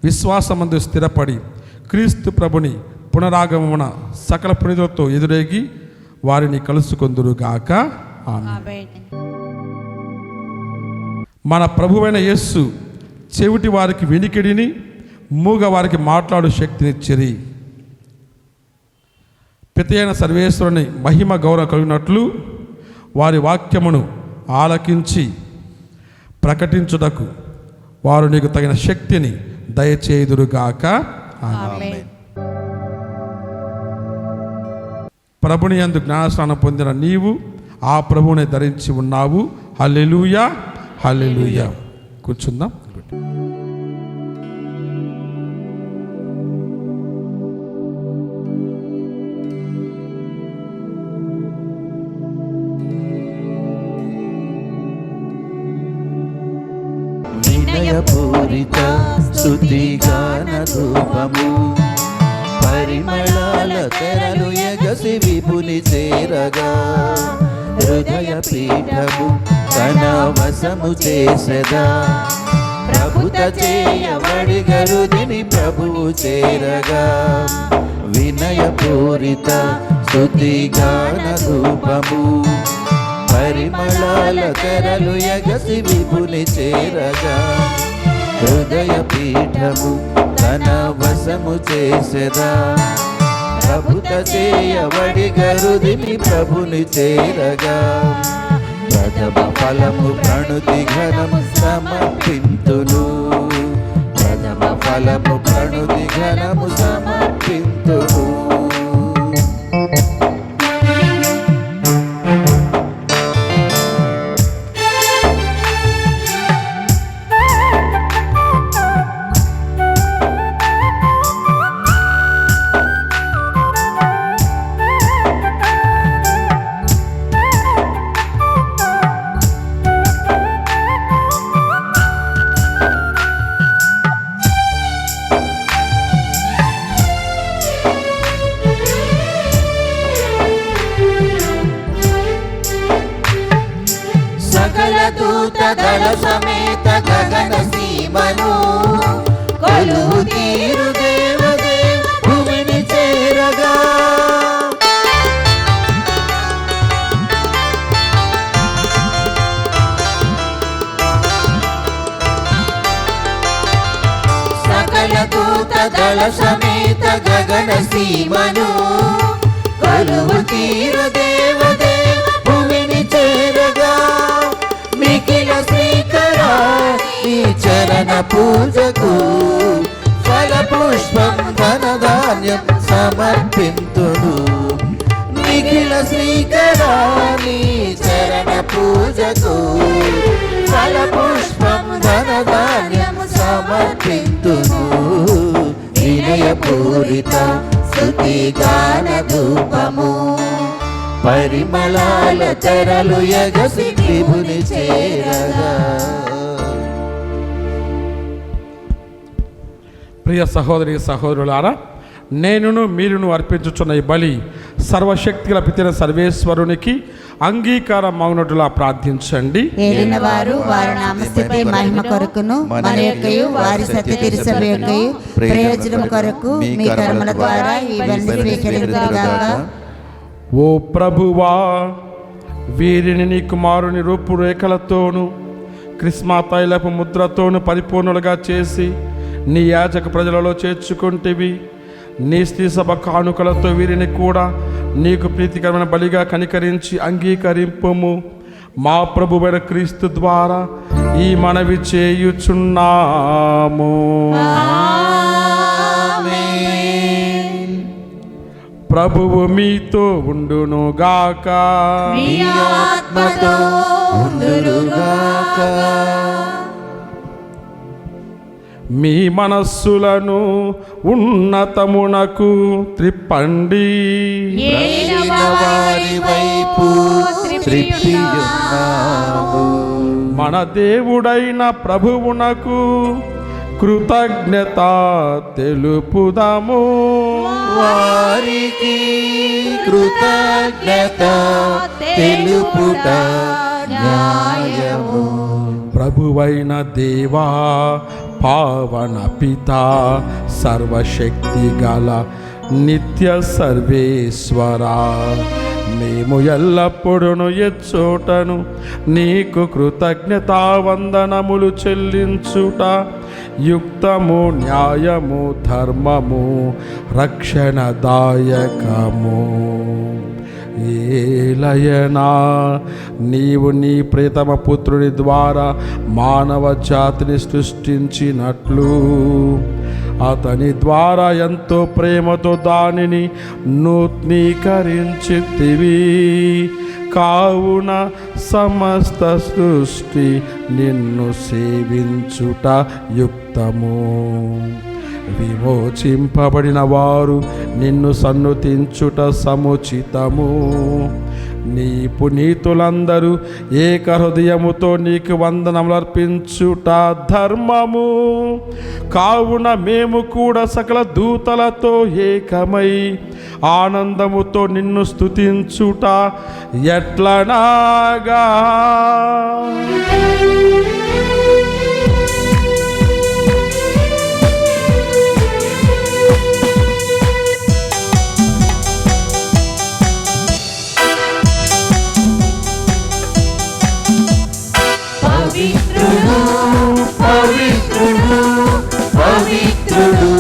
విశ్వాసమందు స్థిరపడి క్రీస్తు ప్రభుని పునరాగమన సకల పుణితులతో ఎదురేగి వారిని కలుసుకొందురుగాక. ఆమేన్. మన ప్రభువైన యేసు చెవిటి వారికి వినికిడిని, మూగ వారికి మాట్లాడు శక్తినిచ్చిరి. పితయైన సర్వేశ్వరుని మహిమ గౌరవ కలిగినట్లు వారి వాక్యమును ఆలకించి ప్రకటించుటకు వారు నీకు తగిన శక్తిని దయచేయుదురుగాక. ఆమేన్. ప్రభుని యందు జ్ఞానస్నానం పొందిన నీవు ఆ ప్రభువుని ధరించి ఉన్నావు. హల్లెలూయా, హల్లెలూయా. కూర్చుందాం. వినయపూరిత స్తుతిగాన ధూపము, పరిమళాల తెరలు ఎగసి విపుని చేరగా, హృదయ పీఠము తన వశము చేసెదా, ప్రభుత చేయబడి గరుదిని ప్రభువు చేరగా. వినయపూరిత స్తుతిగాన ధూపము, పరిమళాల తెరలు ఎగసి విపుని చేరగా, హృదయ పీఠము తన వశము చేసెదా, ప్రభుత చేయబడి గరుదిని ప్రభుని చేరగా. ప్రథమ ఫలము ప్రణుతి ఘనము సమర్పింతును, ప్రథమ ఫలము ప్రణుతి ఘనము సమర్పింతును. దూతదళ సమేత గగన సీమను కొలువు తీరు దేవదేవ భూమిని చేరగా, సకల దూతదళ సమేత గగన సీమను కొలువు తీరు దేవదేవ భూమిని చేరగా. మిగిల శ్రీకరా నీ చరణ పూజకు ఫల పుష్పం ధనధాన్యం సమర్పింతును. మిగిల శ్రీకరా నీ చరణ పూజకు ఫల పుష్పము ధనధాన్యము సమర్పింతును వినయపూరిత స్తుతి గాన ధూపము పరిమళాల తెరలు ఎగసి విభుని చేరగా. ప్రియ సహోదరి సహోదరులారా, నేనును మీరును అర్పించుచున్న ఈ బలి సర్వశక్తిగల పితిన సర్వేశ్వరునికి అంగీకారం మౌనటులా ప్రార్థించండి. ఏలిన వారు వారి నామస్థితి మహిమ కొరకును మన యొక్కయు వారి సత్య తిరుసభ యొక్కయు ప్రయోజనం కొరకు మీ కర్మల ద్వారా ఇవన్నీ స్వీకరించుగాక. ఓ ప్రభువా, వీరిని నీ కుమారుని రూపురేఖలతోనూ క్రిస్మా తైలపు ముద్రతోనూ పరిపూర్ణులుగా చేసి నీ యాజక ప్రజలలో చేర్చుకుంటేవి. నీ స్త్రీ సభ కానుకలతో వీరిని కూడా నీకు ప్రీతికరమైన బలిగా కనికరించి అంగీకరింపుము. మా ప్రభువైన క్రీస్తు ద్వారా ఈ మనవి చేయుచున్నాము. ప్రభువు మీతో ఉండునుగాక. మీ ఆత్మతో ఉండునుగాక. మీ మనస్సులను ఉన్నతమునకు త్రిప్పండి. వారి వైపు త్రిప్పియున్నాము. మన దేవుడైన ప్రభువునకు కృతజ్ఞత తెలుపుదాము. వారికి కృతజ్ఞత తెలుపుట న్యాయము. ప్రభువైన దేవా, పావన పిత, సర్వశక్తి గల నిత్య సర్వేశ్వరా, మేము ఎల్లప్పుడూ ఎచ్చోటను నీకు కృతజ్ఞతావందనములు చెల్లించుట యుక్తము, న్యాయము, ధర్మము, రక్షణదాయకము. ఏలయనా నీవు నీ ప్రియతమ పుత్రుని ద్వారా మానవ జాతిని సృష్టించినట్లు అతని ద్వారా ఎంతో ప్రేమతో దానిని నూతనీకరించితివి. కావున సమస్త సృష్టి నిన్ను సేవించుట యుక్తము. విమోచింపబడిన వారు నిన్ను సన్నుతించుట సముచితము. నీ పునీతులందరూ ఏక హృదయముతో నీకు వందనములు అర్పించుట ధర్మము. కావున మేము కూడా సకల దూతలతో ఏకమై ఆనందముతో నిన్ను స్తుతించుట ఎట్లనాగా పవిత్రుడు పవిత్రుడు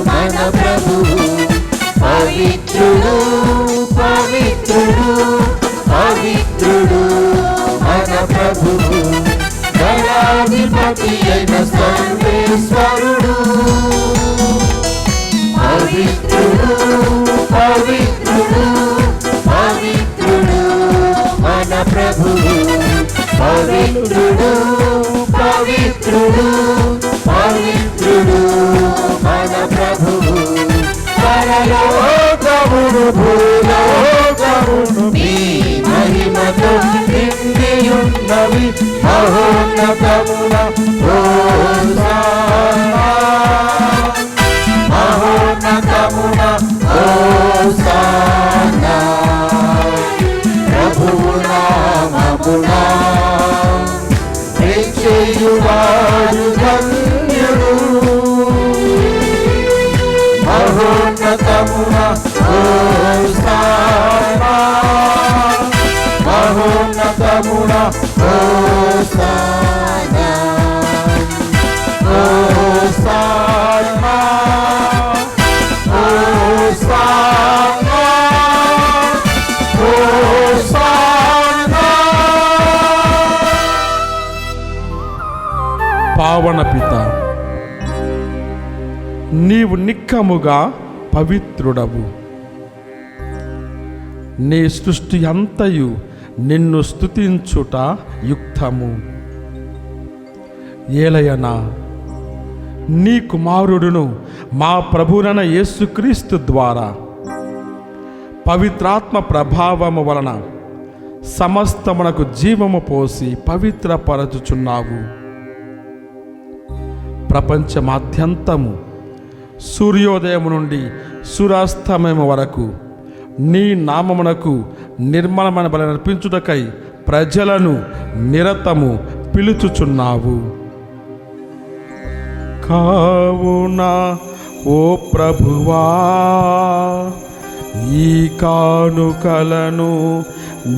మన ప్రభువు. పవిత్రుడు పవిత్రుడు పవిత్రుడు మన ప్రభువు. దళాధిపతి అయిన సర్వేశ్వరుడు. పవిత్రుడు పవిత్రుడు పవిత్రుడు మన ప్రభువు. పవిత్రుడు పవిత్రుడు పవిత్రుడు మన ప్రభువు. పరలోకమును భూలోకమును నీ మహిమతో నిండియున్నవి. మహోన్నతమున హోసానా, మహోన్నతమున హోసానా. ప్రభువు నామమునా చేయువాడు ధన్యుడు. మహోన్నతమున హోసానా, మహోన్నతమున హోసానా, హోసానా, హోసానా, హోసానా. పావన పిత, నీవు నిక్కముగా పవిత్రుడవు. నీ సృష్టి అంతయు నిన్ను స్తుతించుట యుక్తము. ఏలయనా నీ కుమారుడును మా ప్రభువునైన యేసుక్రీస్తు ద్వారా పవిత్రాత్మ ప్రభావము వలన సమస్తమునకు జీవము పోసి పవిత్రపరచుచున్నావు. ప్రపంచమాద్యంతము సూర్యోదయం నుండి సూర్యాస్తమయం వరకు నీ నామమునకు నిర్మలమైన బలి అర్పించుటకై ప్రజలను నిరతము పిలుచుచున్నావు. కావున ఓ ప్రభువా ఈ కానుకలను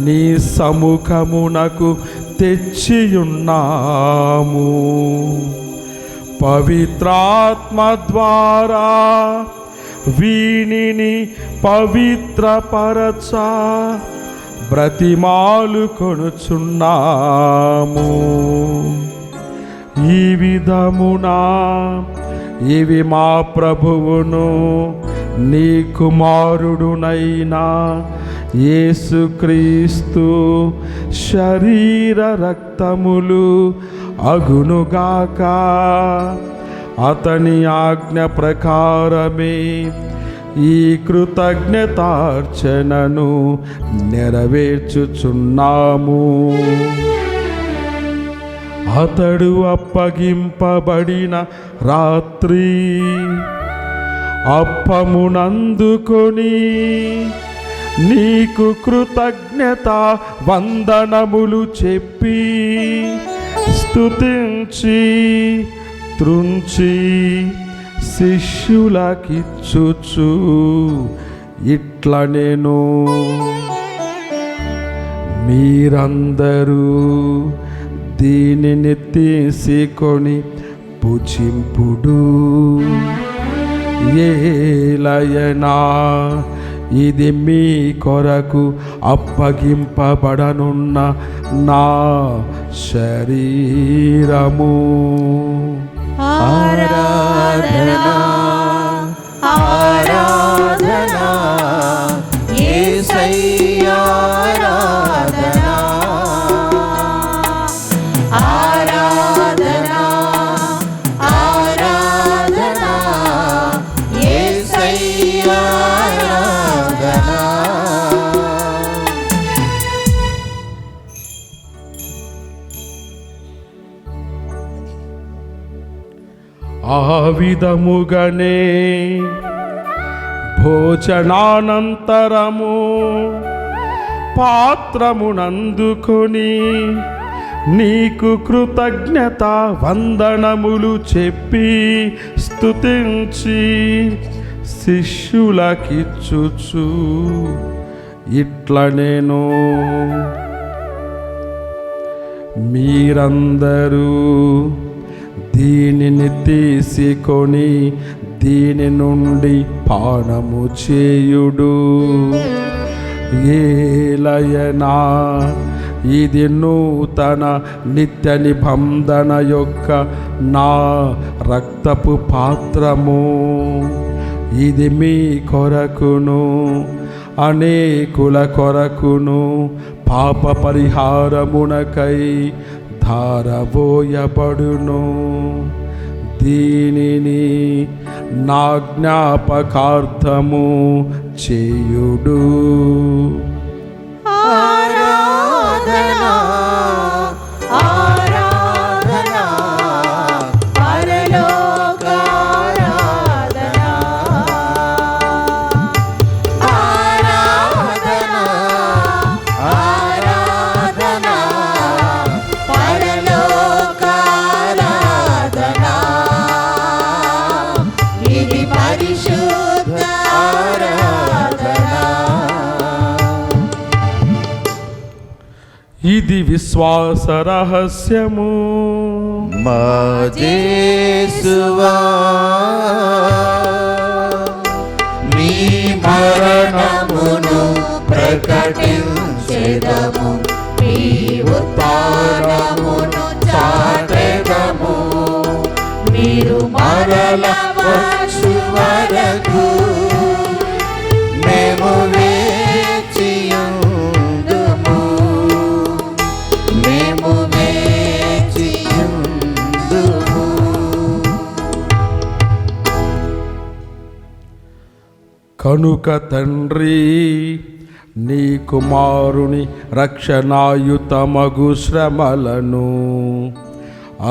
నీ సముఖమునకు తెచ్చియున్నాము. పవిత్రాత్మ ద్వారా వీనిని పవిత్రపరచ బ్రతిమాలు కొనుచున్నాము. ఈ విధమునా ఇవి మా ప్రభువును నీ కుమారుడునైనా యేసుక్రీస్తు శరీర రక్తములు అగునుగాక. అతని ఆజ్ఞ ప్రకారమే ఈ కృతజ్ఞతార్చనను నెరవేర్చుచున్నాము. అతడు అప్పగింపబడిన రాత్రి అప్పమునందుకొని నీకు కృతజ్ఞత వందనములు చెప్పి స్తుతించి త్రుంచి శిష్యులకిచ్చుచు ఇట్ల నేను మీరందరూ దీనిని తీసుకొని పూజింపుడు. ఏలయనా ఇది మీ కొరకు అప్పగింపబడనున్న నా శరీరము. ఆరాధనా ఆరాధనా యేసయ్యా ఆరాధనా ఆరాధనా ఆరాధనా యేసయ్యా ఆరాధనా. ఆ విధముగానే భోజనానంతరము పాత్రమునందుకొని నీకు కృతజ్ఞత వందనములు చెప్పి స్తుతించి శిష్యులకిచ్చుచు ఇట్ల నేను మీరందరూ దీనిని తీసుకొని దీని నుండి పానము చేయుడు. ఏలయనా ఇది నూతన నిత్య నిబంధన యొక్క నా రక్తపు పాత్రము. ఇది మీ కొరకును అనేకుల కొరకును పాప పరిహారమునకై ధారబోయబడును. దీనిని నా జ్ఞాపకార్థము చేయుడు. ఆరాధనా ఆరాధనా పరలోక ఆరాధనా ఆరాధనా ఆరాధనా పరలోక ఆరాధనా. ఇది పరిశుద్ధ ఆరాధనా. ఇది విశ్వాస రహస్యము. మా యేసువా నీ మరణమును ప్రకటించెదము, నీ ఉత్థానమును చాటెదము. మీరు మరల వచ్చు వరకు మేము వేచియుందుము. కనుక తండ్రి నీ కుమారుని రక్షణాయుతమగు శ్రమలను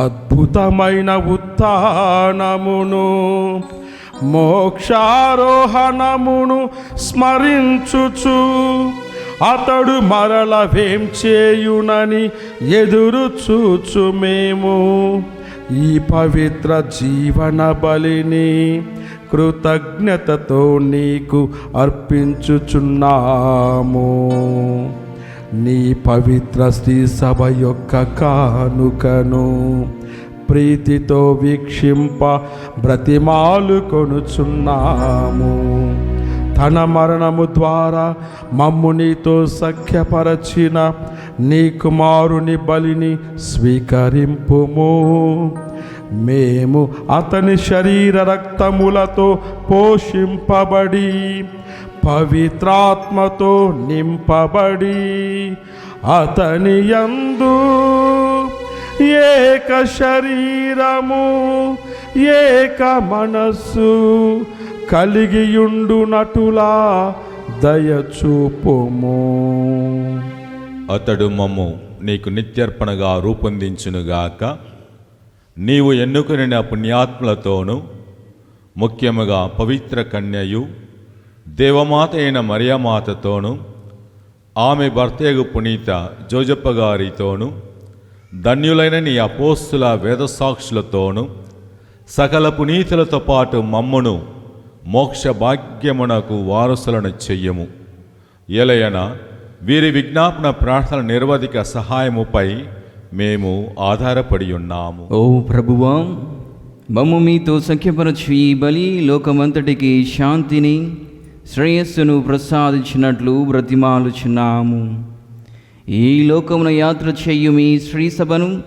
అద్భుతమైన ఉత్థానమును మోక్షారోహణమును స్మరించుచు అతడు మరల వేం చేయునని ఎదురు చూచు మేము ఈ పవిత్ర జీవన బలిని కృతజ్ఞతతో నీకు అర్పించుచున్నాము. నీ పవిత్ర శ్రీ సభ యొక్క కానుకను ప్రీతితో వీక్షింప బ్రతిమాలు కొనుచున్నాము. తన మరణము ద్వారా మమ్ము నీతో సఖ్యపరచిన నీ కుమారుని బలిని స్వీకరింపుము. మేము అతని శరీర రక్తములతో పోషింపబడి పవిత్రాత్మతో నింపబడి అతని యందు ఏక శరీరము ఏక మనస్సు కలిగియుండునటులా దయచూపుము. అతడు మమ్ము నీకు నిత్యర్పణగా రూపొందించునుగాక. నీవు ఎన్నుకొనిన పుణ్యాత్ములతోనూ ముఖ్యముగా పవిత్ర కన్యయు దేవమాత అయిన మరియమాతతోనూ ఆమె భర్తయగు పునీత జోజప్ప గారితోనూ ధన్యులైన నీ అపోస్తుల వేదసాక్షులతోనూ సకల పునీతులతో పాటు మమ్మును మోక్ష భాగ్యమునకు వారసులను చెయ్యము. ఎలయన వీరి విజ్ఞాపన ప్రార్థన నిర్వధిక సహాయముపై మేము ఆధారపడి ఉన్నాము. ఓ ప్రభువా, మమ్ము మీతో సఖ్యపరచు ఈ బలి లోకమంతటికి శాంతిని శ్రేయస్సును ప్రసాదించినట్లు బ్రతిమాలుచున్నాము. ఈ లోకమున యాత్ర చేయు మీ శ్రీ సభను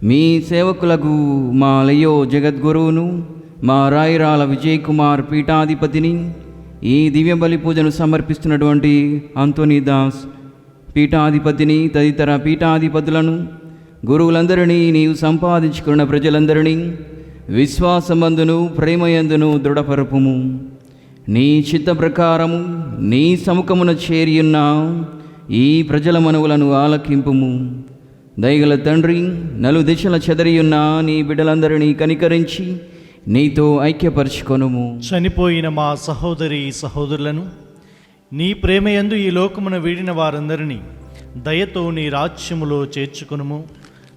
మీ సేవకులకు మా లయో జగద్గురువును మా రాయిరాల విజయ్ కుమార్ పీఠాధిపతిని ఈ దివ్య బలి పూజను సమర్పిస్తున్నటువంటి అంతోనీ దాస్ పీఠాధిపతిని తదితర పీఠాధిపతులను గురువులందరినీ నీవు సంపాదించుకున్న ప్రజలందరినీ విశ్వాసమందును ప్రేమయందును దృఢపరపుము. నీ చిత్త ప్రకారము నీ సముఖమున చేరియున్న ఈ ప్రజల మనవులను ఆలకింపుము. దయగల తండ్రి, నలు దిశల చెదరియున్న నీ బిడ్డలందరినీ కనికరించి నీతో ఐక్యపరచుకొనుము. చనిపోయిన మా సహోదరి సహోదరులను నీ ప్రేమయందు ఈ లోకమున వీడిన వారందరినీ దయతో నీ రాజ్యములో చేర్చుకొనుము.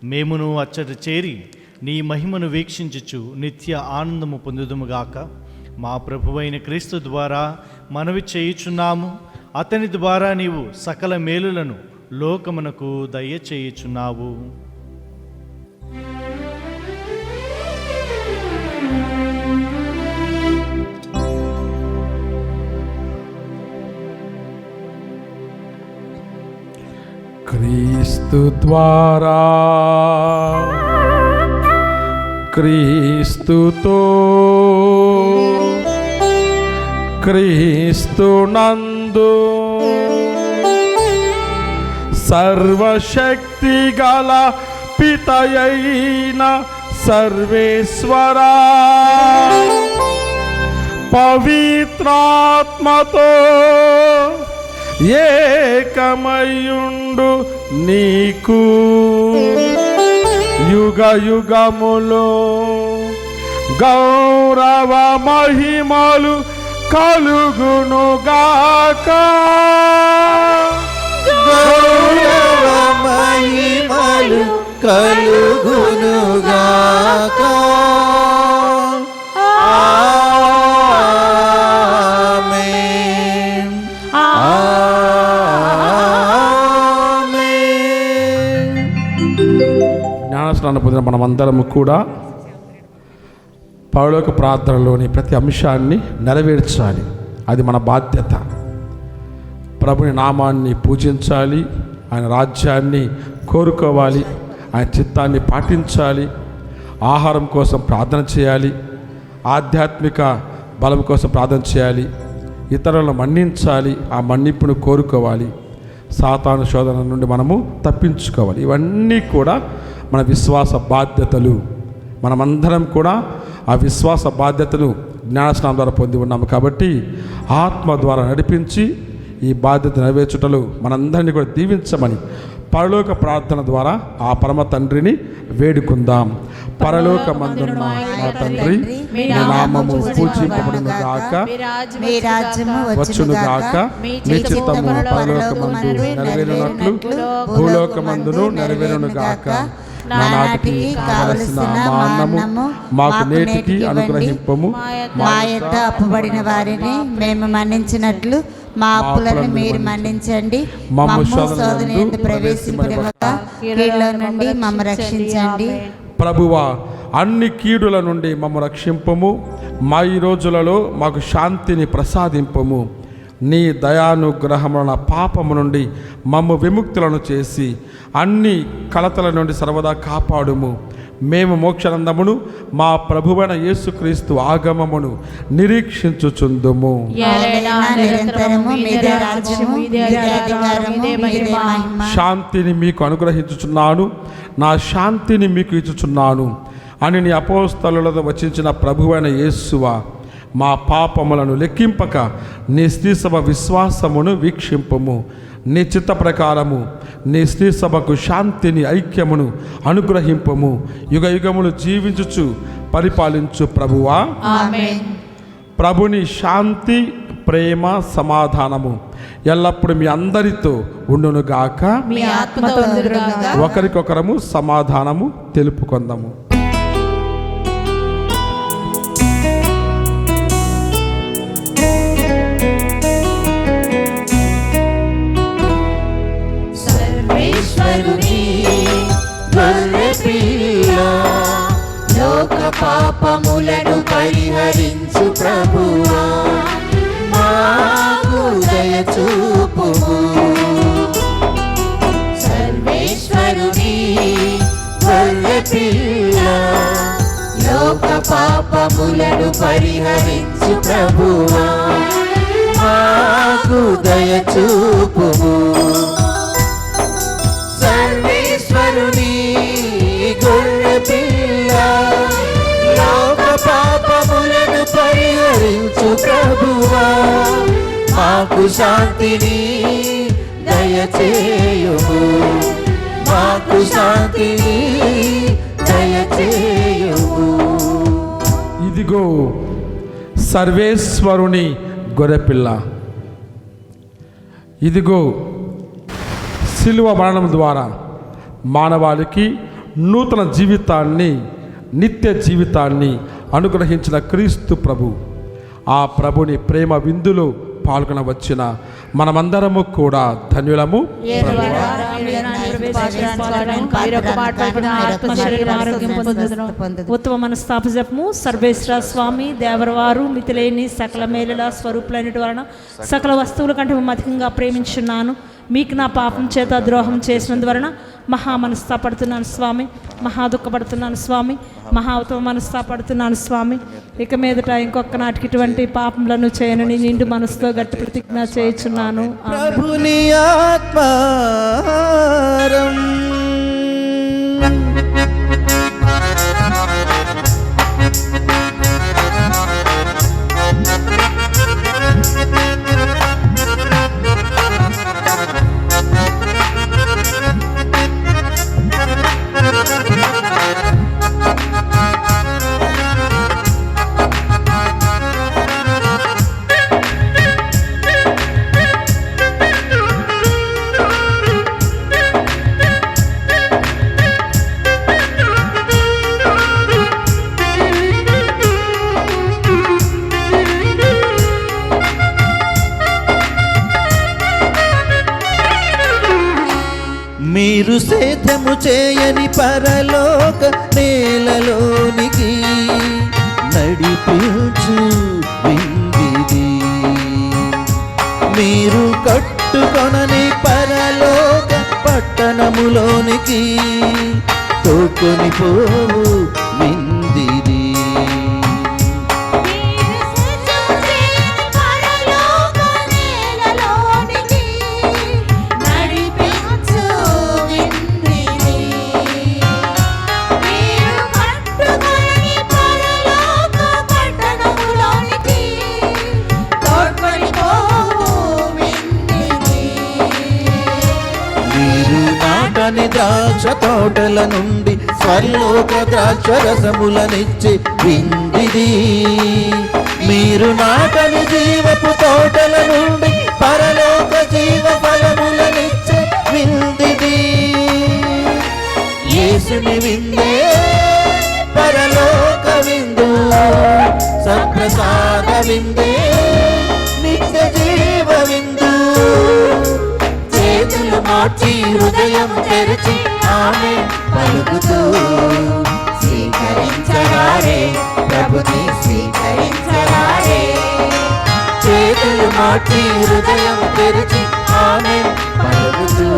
మేమును అచ్చట చేరి నీ మహిమను వీక్షించుచు నిత్య ఆనందము పొందుదుముగాక. మా ప్రభువైన క్రీస్తు ద్వారా మనవి చేయుచున్నాము. అతని ద్వారా నీవు సకల మేలులను లోకమునకు దయచేయుచున్నావు. క్రీస్తు ద్వారా క్రీస్తుతో క్రీస్తునందు సర్వశక్తి గల పితయైన సర్వేశ్వరా, పవిత్రాత్మతో ఏకమయుండు నీకు యుగ యుగములో గౌరవ మహిమలు కలుగునుగాక. గౌరవ మహిమలు కలుగునుగాక. ఆమేన్. ఆమేన్. జ్ఞానస్నానం పొందిన మనమందరము కూడా పరలోక ప్రార్థనలోని ప్రతి అంశాన్ని నెరవేర్చాలి. అది మన బాధ్యత. ప్రభుని నామాన్ని పూజించాలి, ఆయన రాజ్యాన్ని కోరుకోవాలి, ఆయన చిత్తాన్ని పాటించాలి, ఆహారం కోసం ప్రార్థన చేయాలి, ఆధ్యాత్మిక బలం కోసం ప్రార్థన చేయాలి, ఇతరులను మన్నించాలి, ఆ మన్నింపును కోరుకోవాలి, సాతాను శోధన నుండి మనము తప్పించుకోవాలి. ఇవన్నీ కూడా మన విశ్వాస బాధ్యతలు. మనమందరం కూడా ఆ విశ్వాస బాధ్యతను జ్ఞానస్నానం ద్వారా పొంది ఉన్నాము. కాబట్టి ఆత్మ ద్వారా నడిపించి ఈ బాధ్యత నెరవేర్చుటలు మనందరినీ కూడా దీవించమని పరలోక ప్రార్థన ద్వారా ఆ పరమ తండ్రిని వేడుకుందాం. పరలోకమందున్న మా తండ్రి, మీ నామము పూజింపబడును గాక, మీ రాజ్యము వచ్చును గాక, మీ చిత్తము పరలోకమందు నెరవేరునట్లు భూలోకమందును నెరవేరును గాక. నానాటికి కావలసిన మా అన్నము మాకు నేటికి అనుగ్రహింపము. మా యొద్ద అప్పుబడిన వారిని మేము మన్నించినట్లు మా అప్పులను మీరు మన్నించండి. మమ్ము శోధన యందు ప్రవేశింపనివ్వక కీడుల నుండి మమ్ము రక్షించండి. ప్రభువా, అన్ని కీడుల నుండి మమ్ము రక్షింపము. మా ఈ రోజులలో మాకు శాంతిని ప్రసాదింపము. నీ దయానుగ్రహమున పాపము నుండి మమ్ము విముక్తులను చేసి అన్ని కలతల నుండి సర్వదా కాపాడుము. మేము మోక్షానందమును మా ప్రభువైన యేసుక్రీస్తు ఆగమమును నిరీక్షించుచుందుము. శాంతిని మీకు అనుగ్రహించుచున్నాను, నా శాంతిని మీకు ఇచ్చుచున్నాను అని నీ అపోస్తలులతో వచించిన ప్రభువైన యేసువా, మా పాపములను లెక్కింపక నీ శ్రీసభ విశ్వాసమును వీక్షింపము. నీ చిత్త ప్రకారము నీ శ్రీసభకు శాంతిని ఐక్యమును అనుగ్రహింపము. యుగ యుగములు జీవించుచు పరిపాలించు ప్రభువా. ప్రభుని శాంతి, ప్రేమ, సమాధానము ఎల్లప్పుడూ మీ అందరితో ఉండునుగాక. ఒకరికొకరము సమాధానము తెలుపుకొందాము. లోక పాపములను పరిహరించు ప్రభువా, మాకు దయ చూపుము. సర్వేశ్వరుని గొర్రె పిల్ల, లోక పాపములను పరిహరించు ప్రభువా, మాకు దయ చూపుము. సర్వేశ్వరుని గొర్రె పిల్ల, లోక పాపములను పరిహరించు ప్రభువా, మాకు శాంతిని దయచేయుము. మాకు శాంతిని దయచేయుము. ఇదిగో సర్వేశ్వరుని గొర్రెపిల్ల. ఇదిగో శిలువ మరణం ద్వారా మానవాళికి నూతన జీవితాన్ని, నిత్య జీవితాన్ని అనుగ్రహించిన క్రీస్తు ప్రభు. ఆ ప్రభుని ప్రేమ విందులో పాల్గొనవచ్చిన మనమందరము కూడా ధన్యులము. ఉత్తమ మనస్తాప జపము. సర్వేశ్వర స్వామి దేవరవారు మితిలేని సకల మేలుల స్వరూపులైన వలన సకల వస్తువుల కంటే అధికంగా ప్రేమించున్నాను. మీకు నా పాపం చేత ద్రోహం చేసినందువలన మహా మనస్తాపడుతున్నాను స్వామి, మహా దుఃఖపడుతున్నాను స్వామి, మహా ఉత్తమ మనస్తాపడుతున్నాను స్వామి. ఇక మీదట ఇంకొక నాటికి ఇటువంటి పాపములను చేయనని నిండు మనసుతో గట్టి ప్రతిజ్ఞ చేయుచున్నాను. ప్రభుని ఆత్మారం మీరు సేద్యము చేయని పరలోక నేలలోనికి నడిపించు విందిది. మీరు కట్టుకొనని పరలోక పట్టణములోనికి తోకొని పోవు విందిది. తోటల నుండి స్వర్లోక ద్రాక్షరసములనిచ్చే విందిది. మీరు నాటని జీవపు తోటల నుండి పరలోక జీవ ఫలములనిచ్చే విందిది. యేసుని విందే పరలోక విందు, సప్రసాద విందే నిత్య జీవ విందు. చేతులు మార్చి హృదయం తెరిచి ఆమె పలుకుతూ స్వీకరించరారే ప్రభుని స్వీకరించరారే. చేతులు మార్చి హృదయం తెరిచి ఆమె పలుకుతూ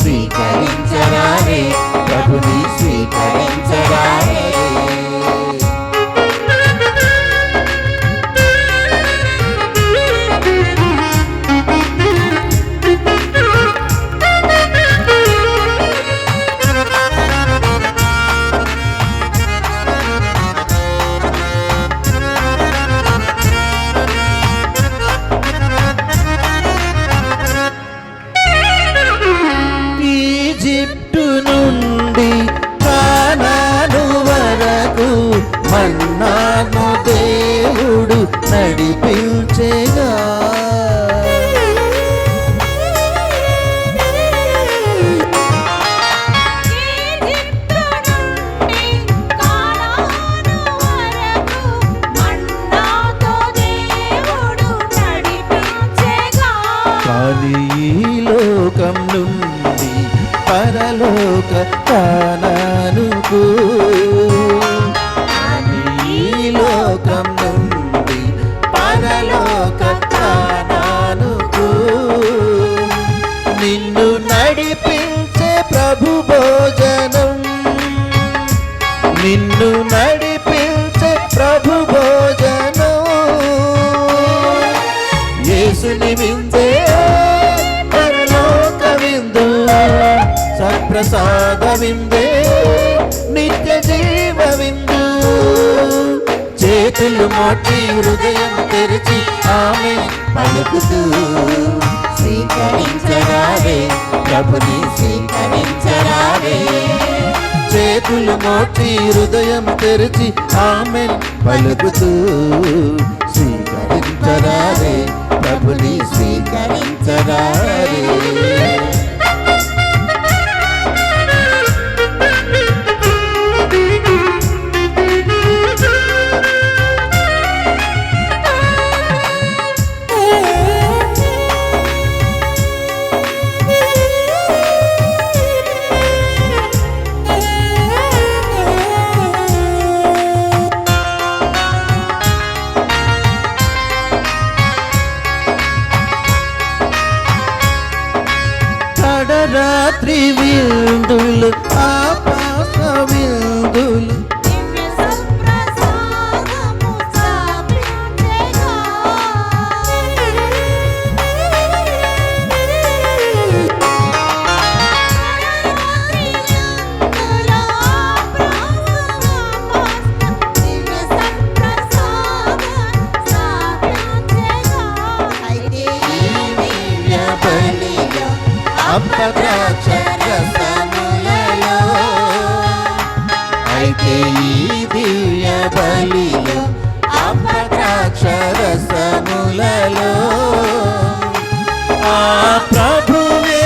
స్వీకరించరారే ప్రభుని స్వీకరించరారే. ఈజిప్టు నుండి కానాను వరకు మన్నాను దేవుడు నడిపించేగా. కానీ ఈ లోకం నుండి పరలోక కానానుకు, ఈ లోకం నుండి పరలోక కానానుకు నిన్ను నడిపించే ప్రభు భోజనం, నిన్ను నడిపించే ప్రభు భోజనం. యేసుని విందే పరలోక విందు, సప్రసాద విందే నిత్య జీవ విందు. చేతులు మార్చి హృదయం తెరిచి ఆమె పలుకుతూ స్వీకరించరారే ప్రభుని స్వీకరించరారే. చేతులు మార్చి హృదయం తెరిచి ఆమె పలుకుతూ స్వీకరించరారే ప్రభుని స్వీకరించరారే. రాత్రి విందులు ఆపాస విందులు అప్పద్రాక్ష రసములలో, అయితే ఈ దివ్య బలిలో అప్పద్రాక్ష రసములలో ఆ ప్రభువే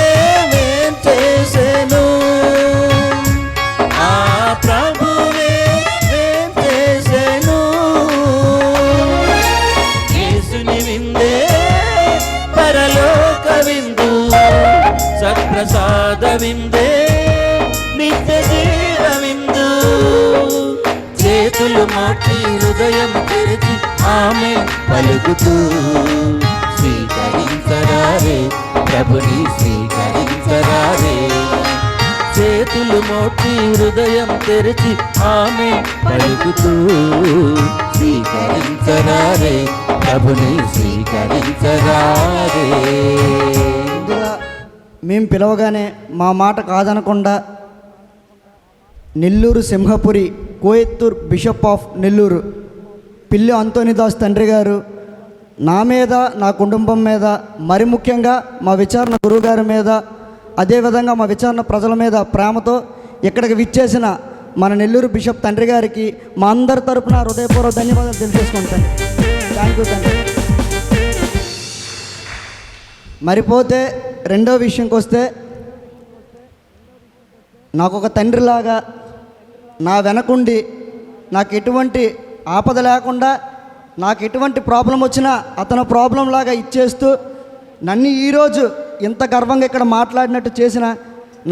మేం చేసెను, ఆ ప్రభువే మేం చేసెను. యేసుని విందే పరలోక విందు, సత్ప్రసాద విందే నిత్య జీవ విందు. చేతులు మార్చి హృదయం తెరిచి ఆమె పలుకుతూ స్వీకరించరారే ప్రభుని స్వీకరించరారే. చేతులు మార్చి హృదయం తెరిచి ఆమె పలుకుతూ స్వీకరించరారే ప్రభుని స్వీకరించరారే. మేము పిలవగానే మా మాట కాదనకుండా నెల్లూరు సింహపురి కోయత్తూర్ బిషప్ ఆఫ్ నెల్లూరు పిల్లి అంతోనిదాస్ తండ్రి గారు నా మీద, నా కుటుంబం మీద, మరి ముఖ్యంగా మా విచారణ గురువుగారి మీద అదేవిధంగా మా విచారణ ప్రజల మీద ప్రేమతో ఇక్కడికి విచ్చేసిన మన నెల్లూరు బిషప్ తండ్రి గారికి మా అందరి తరపున హృదయపూర్వక ధన్యవాదాలు తెలియజేసుకుంటాను. థ్యాంక్ యూ తండ్రి. మరిపోతే రెండో విషయంకి వస్తే, నాకు ఒక తండ్రిలాగా నా వెనకుండి నాకు ఎటువంటి ఆపద లేకుండా నాకు ఎటువంటి ప్రాబ్లం వచ్చినా అతను ప్రాబ్లం లాగా ఇచ్చేస్తూ నన్ను ఈరోజు ఇంత గర్వంగా ఇక్కడ మాట్లాడినట్టు చేసిన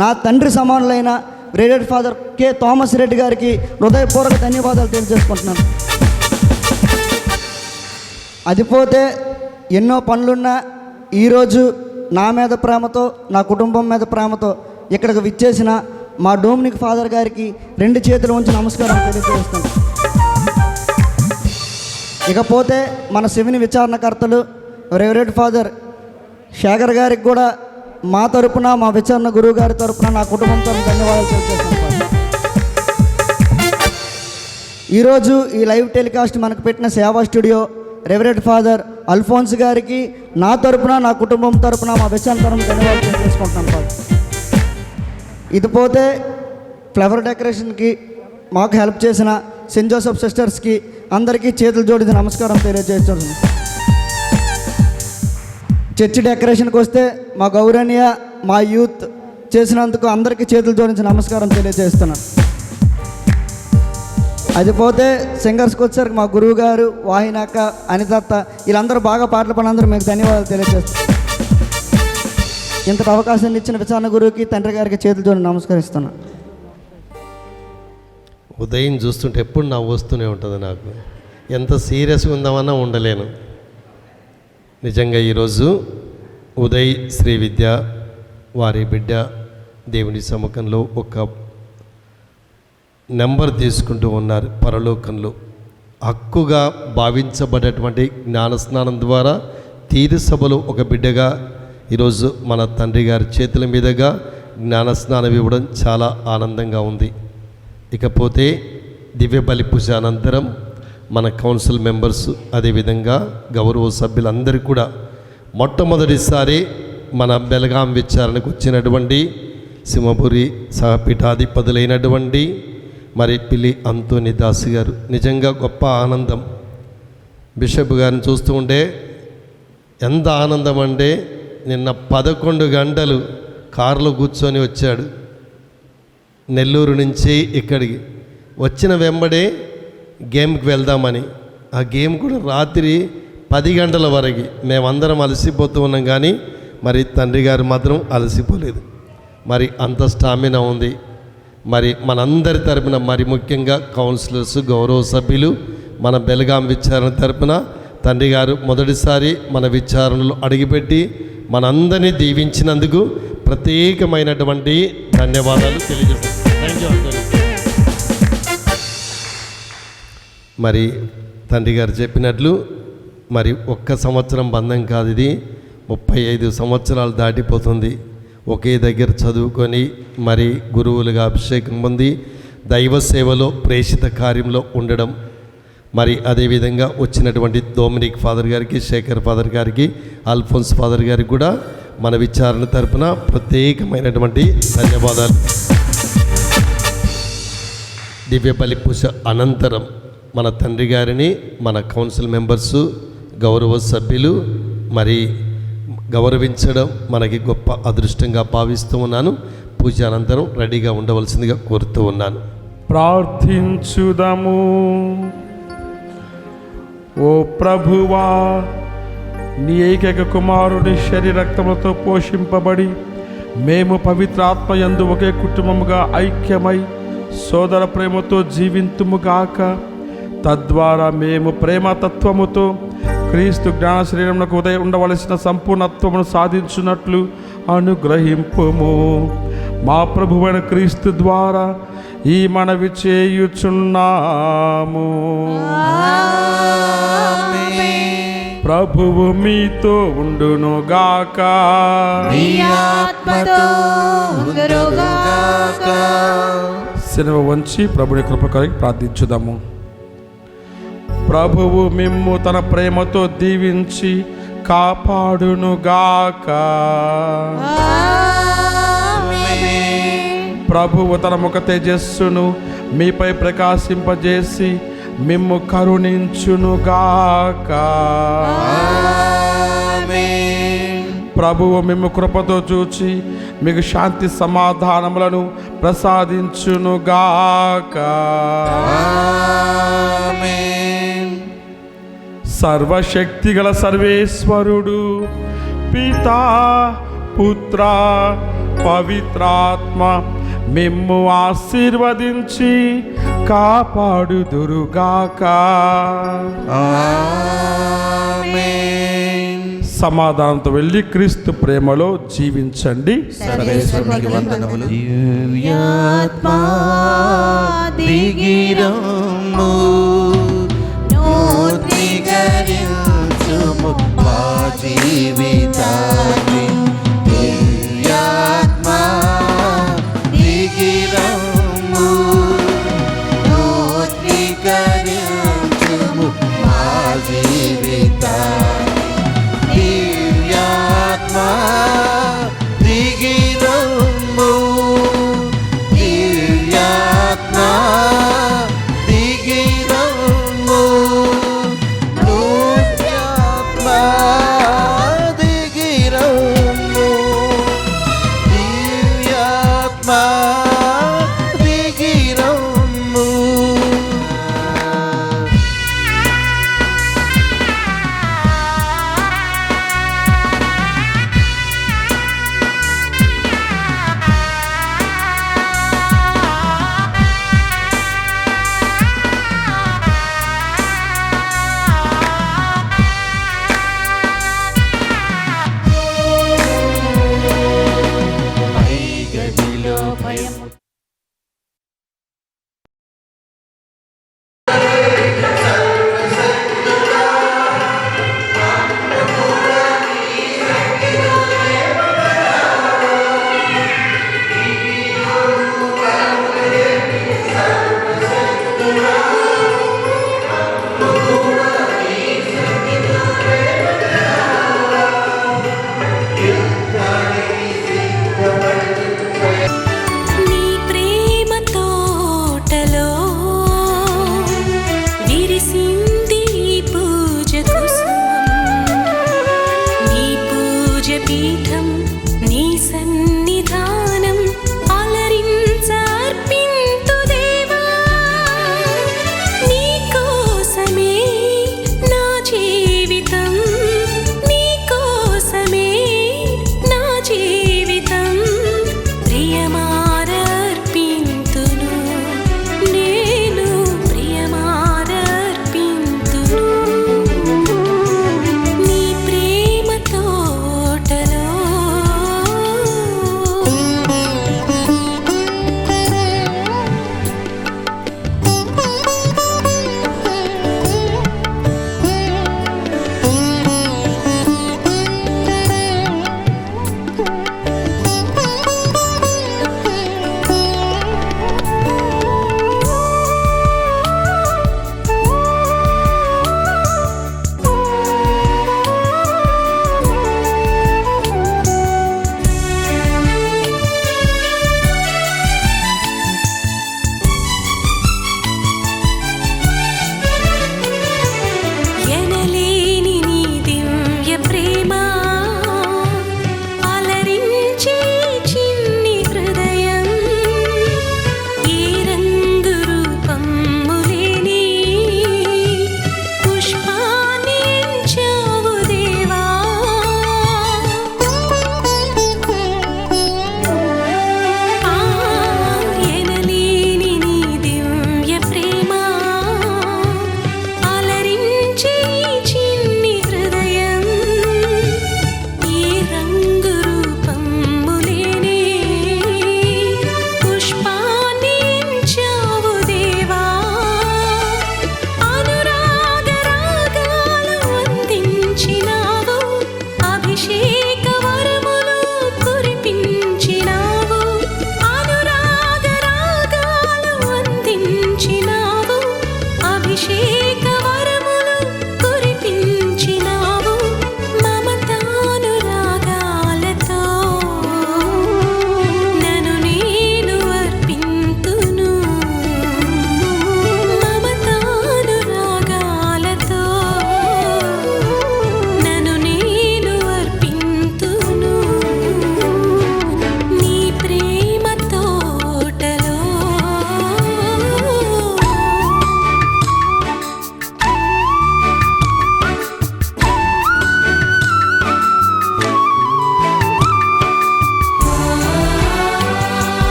నా తండ్రి సమానులైన graded Father K Thomas Reddy గారికి హృదయపూర్వక ధన్యవాదాలు తెలియజేసుకుంటున్నాను. అది పోతే ఎన్నో పనులున్నా ఈరోజు నా మీద ప్రేమతో నా కుటుంబం మీద ప్రేమతో ఇక్కడికి విచ్చేసిన మా డొమినిక్ ఫాదర్ గారికి 2 చేతులు ఉంచి నమస్కారం తెలియజేస్తాను. ఇకపోతే మన శివుని విచారణకర్తలు రెవరెండ్ ఫాదర్ శేఖర్ గారికి కూడా మా తరపున మా విచారణ గురువు గారి తరపున నా కుటుంబం తరపున ధన్యవాదాలు తెలియజేస్తాను. ఈరోజు ఈ లైవ్ టెలికాస్ట్ మనకు పెట్టిన సేవా స్టూడియో రెవరెండ్ ఫాదర్ అల్ఫోన్స్ గారికి నా తరపున నా కుటుంబం తరపున మా విచారణ తరపున ధన్యవాదాలు తెలియజేసుకుంటున్నాను ఫాదర్. ఇది పోతే ఫ్లవర్ డెకరేషన్కి మాకు హెల్ప్ చేసిన సెయింట్ జోసెఫ్ సిస్టర్స్కి అందరికీ చేతులు జోడించి నమస్కారం తెలియజేస్తున్నాను. చర్చి డెకరేషన్కి వస్తే మా గౌరవనీయ మా యూత్ చేసినందుకు అందరికీ చేతులు జోడించి నమస్కారం తెలియజేస్తున్నాను. అది పోతే సింగర్స్కి వచ్చేసరికి మా గురువు గారు వాహినాక అనితత్త వీళ్ళందరూ బాగా పాటలు పడినందరూ మీకు ధన్యవాదాలు తెలియజేస్తాను. ఇంతటి అవకాశాన్ని ఇచ్చిన విచారణ గురువుకి తండ్రి గారికి చేతులు జోడించి నమస్కరిస్తున్నాను. ఉదయం చూస్తుంటే ఎప్పుడు నవ్వు వస్తూనే ఉంటుంది. నాకు ఎంత సీరియస్గా ఉందామన్నా ఉండలేను. నిజంగా ఈరోజు ఉదయ్ శ్రీ విద్య వారి బిడ్డ దేవుని సముఖంలో ఒక నెంబర్ తీసుకుంటూ ఉన్నారు. పరలోకంలో హక్కుగా భావించబడేటువంటి జ్ఞానస్నానం ద్వారా తీరు సభలో ఒక బిడ్డగా ఈరోజు మన తండ్రి గారి చేతుల మీదుగా జ్ఞానస్నానం ఇవ్వడం చాలా ఆనందంగా ఉంది. ఇకపోతే దివ్య బలి పూజ అనంతరం మన కౌన్సిల్ మెంబర్స్ అదేవిధంగా గౌరవ సభ్యులందరూ కూడా మొట్టమొదటిసారి మన బెలగాం విచారణకు వచ్చినటువంటి సింహపురి సహపీఠాధిపతులైనటువంటి మరి పిల్లి అంతోని దాసు గారు, నిజంగా గొప్ప ఆనందం. బిషప్ గారిని చూస్తూ ఉంటే ఎంత ఆనందం అంటే నిన్న 11 గంటలు కారులో కూర్చొని వచ్చాడు నెల్లూరు నుంచి ఇక్కడికి. వచ్చిన వెంబడే గేమ్కి వెళ్దామని, ఆ గేమ్ కూడా రాత్రి 10 గంటల వరకు మేమందరం అలసిపోతూ ఉన్నాం, కానీ మరి తండ్రి గారు మాత్రం అలసిపోలేదు. మరి అంత స్టామినా ఉంది. మరి మనందరి తరపున మరి ముఖ్యంగా కౌన్సిలర్స్ గౌరవ సభ్యులు మన బెలగాం విచారణ తరపున తండ్రి గారు మొదటిసారి మన విచారణలో అడిగిపెట్టి మనందరినీ దీవించినందుకు ప్రత్యేకమైనటువంటి ధన్యవాదాలు తెలియజేస్తాను. మరి తండ్రి గారు చెప్పినట్లు మరి 1 సంవత్సరం బంధం కాదు, ఇది 35 సంవత్సరాలు దాటిపోతుంది. ఒకే దగ్గర చదువుకొని మరి గురువులుగా అభిషేకం పొంది దైవ సేవలో ప్రేషిత కార్యంలో ఉండడం, మరి అదేవిధంగా వచ్చినటువంటి డొమినిక్ ఫాదర్ గారికి, శేఖర్ ఫాదర్ గారికి, అల్ఫోన్స్ ఫాదర్ గారికి కూడా మన విచారణ తరపున ప్రత్యేకమైనటువంటి ధన్యవాదాలు. దివ్య బలి పూజ అనంతరం మన తండ్రి గారిని మన కౌన్సిల్ మెంబర్సు గౌరవ సభ్యులు మరి గౌరవించడం మనకి గొప్ప అదృష్టంగా భావిస్తూ ఉన్నాను. పూజ అనంతరం రెడీగా ఉండవలసిందిగా కోరుతూ ఉన్నాను. ప్రార్థించుదము. ఓ ప్రభువా, నీ ఏకైక కుమారుని శరీరక్తములతో పోషింపబడి మేము పవిత్రాత్మయందు ఒకే కుటుంబముగా ఐక్యమై సోదర ప్రేమతో జీవింతుముగాక. తద్వారా మేము ప్రేమతత్వముతో క్రీస్తు జ్ఞాన శరీరమునకు ఉదయం ఉండవలసిన సంపూర్ణత్వమును సాధించున్నట్లు అనుగ్రహింపుము. మా ప్రభువైన క్రీస్తు ద్వారా ఈ మనవి చేయుచున్నాము. ప్రభువు మీతో ఉండునుగాక. సెలవు వంచి ప్రభుని కృప కొరకు ప్రార్థించుదాము. ప్రభువు మిమ్ము తన ప్రేమతో దీవించి కాపాడునుగాక. ప్రభువు తన ముఖ తేజస్సును మీపై ప్రకాశింపజేసి మిమ్ము కరుణించునుగాక. ప్రభువు మిమ్ము కృపతో చూచి మీకు శాంతి సమాధానములను ప్రసాదించునుగాక. సర్వశక్తిగల సర్వేశ్వరుడు పితా పుత్ర పవిత్రాత్మ మిమ్ము ఆశీర్వదించి కాపాడుదురుగాక. సమాధానంతో వెళ్ళి క్రీస్తు ప్రేమలో జీవించండి. దివ్యాత్మా దిగిరా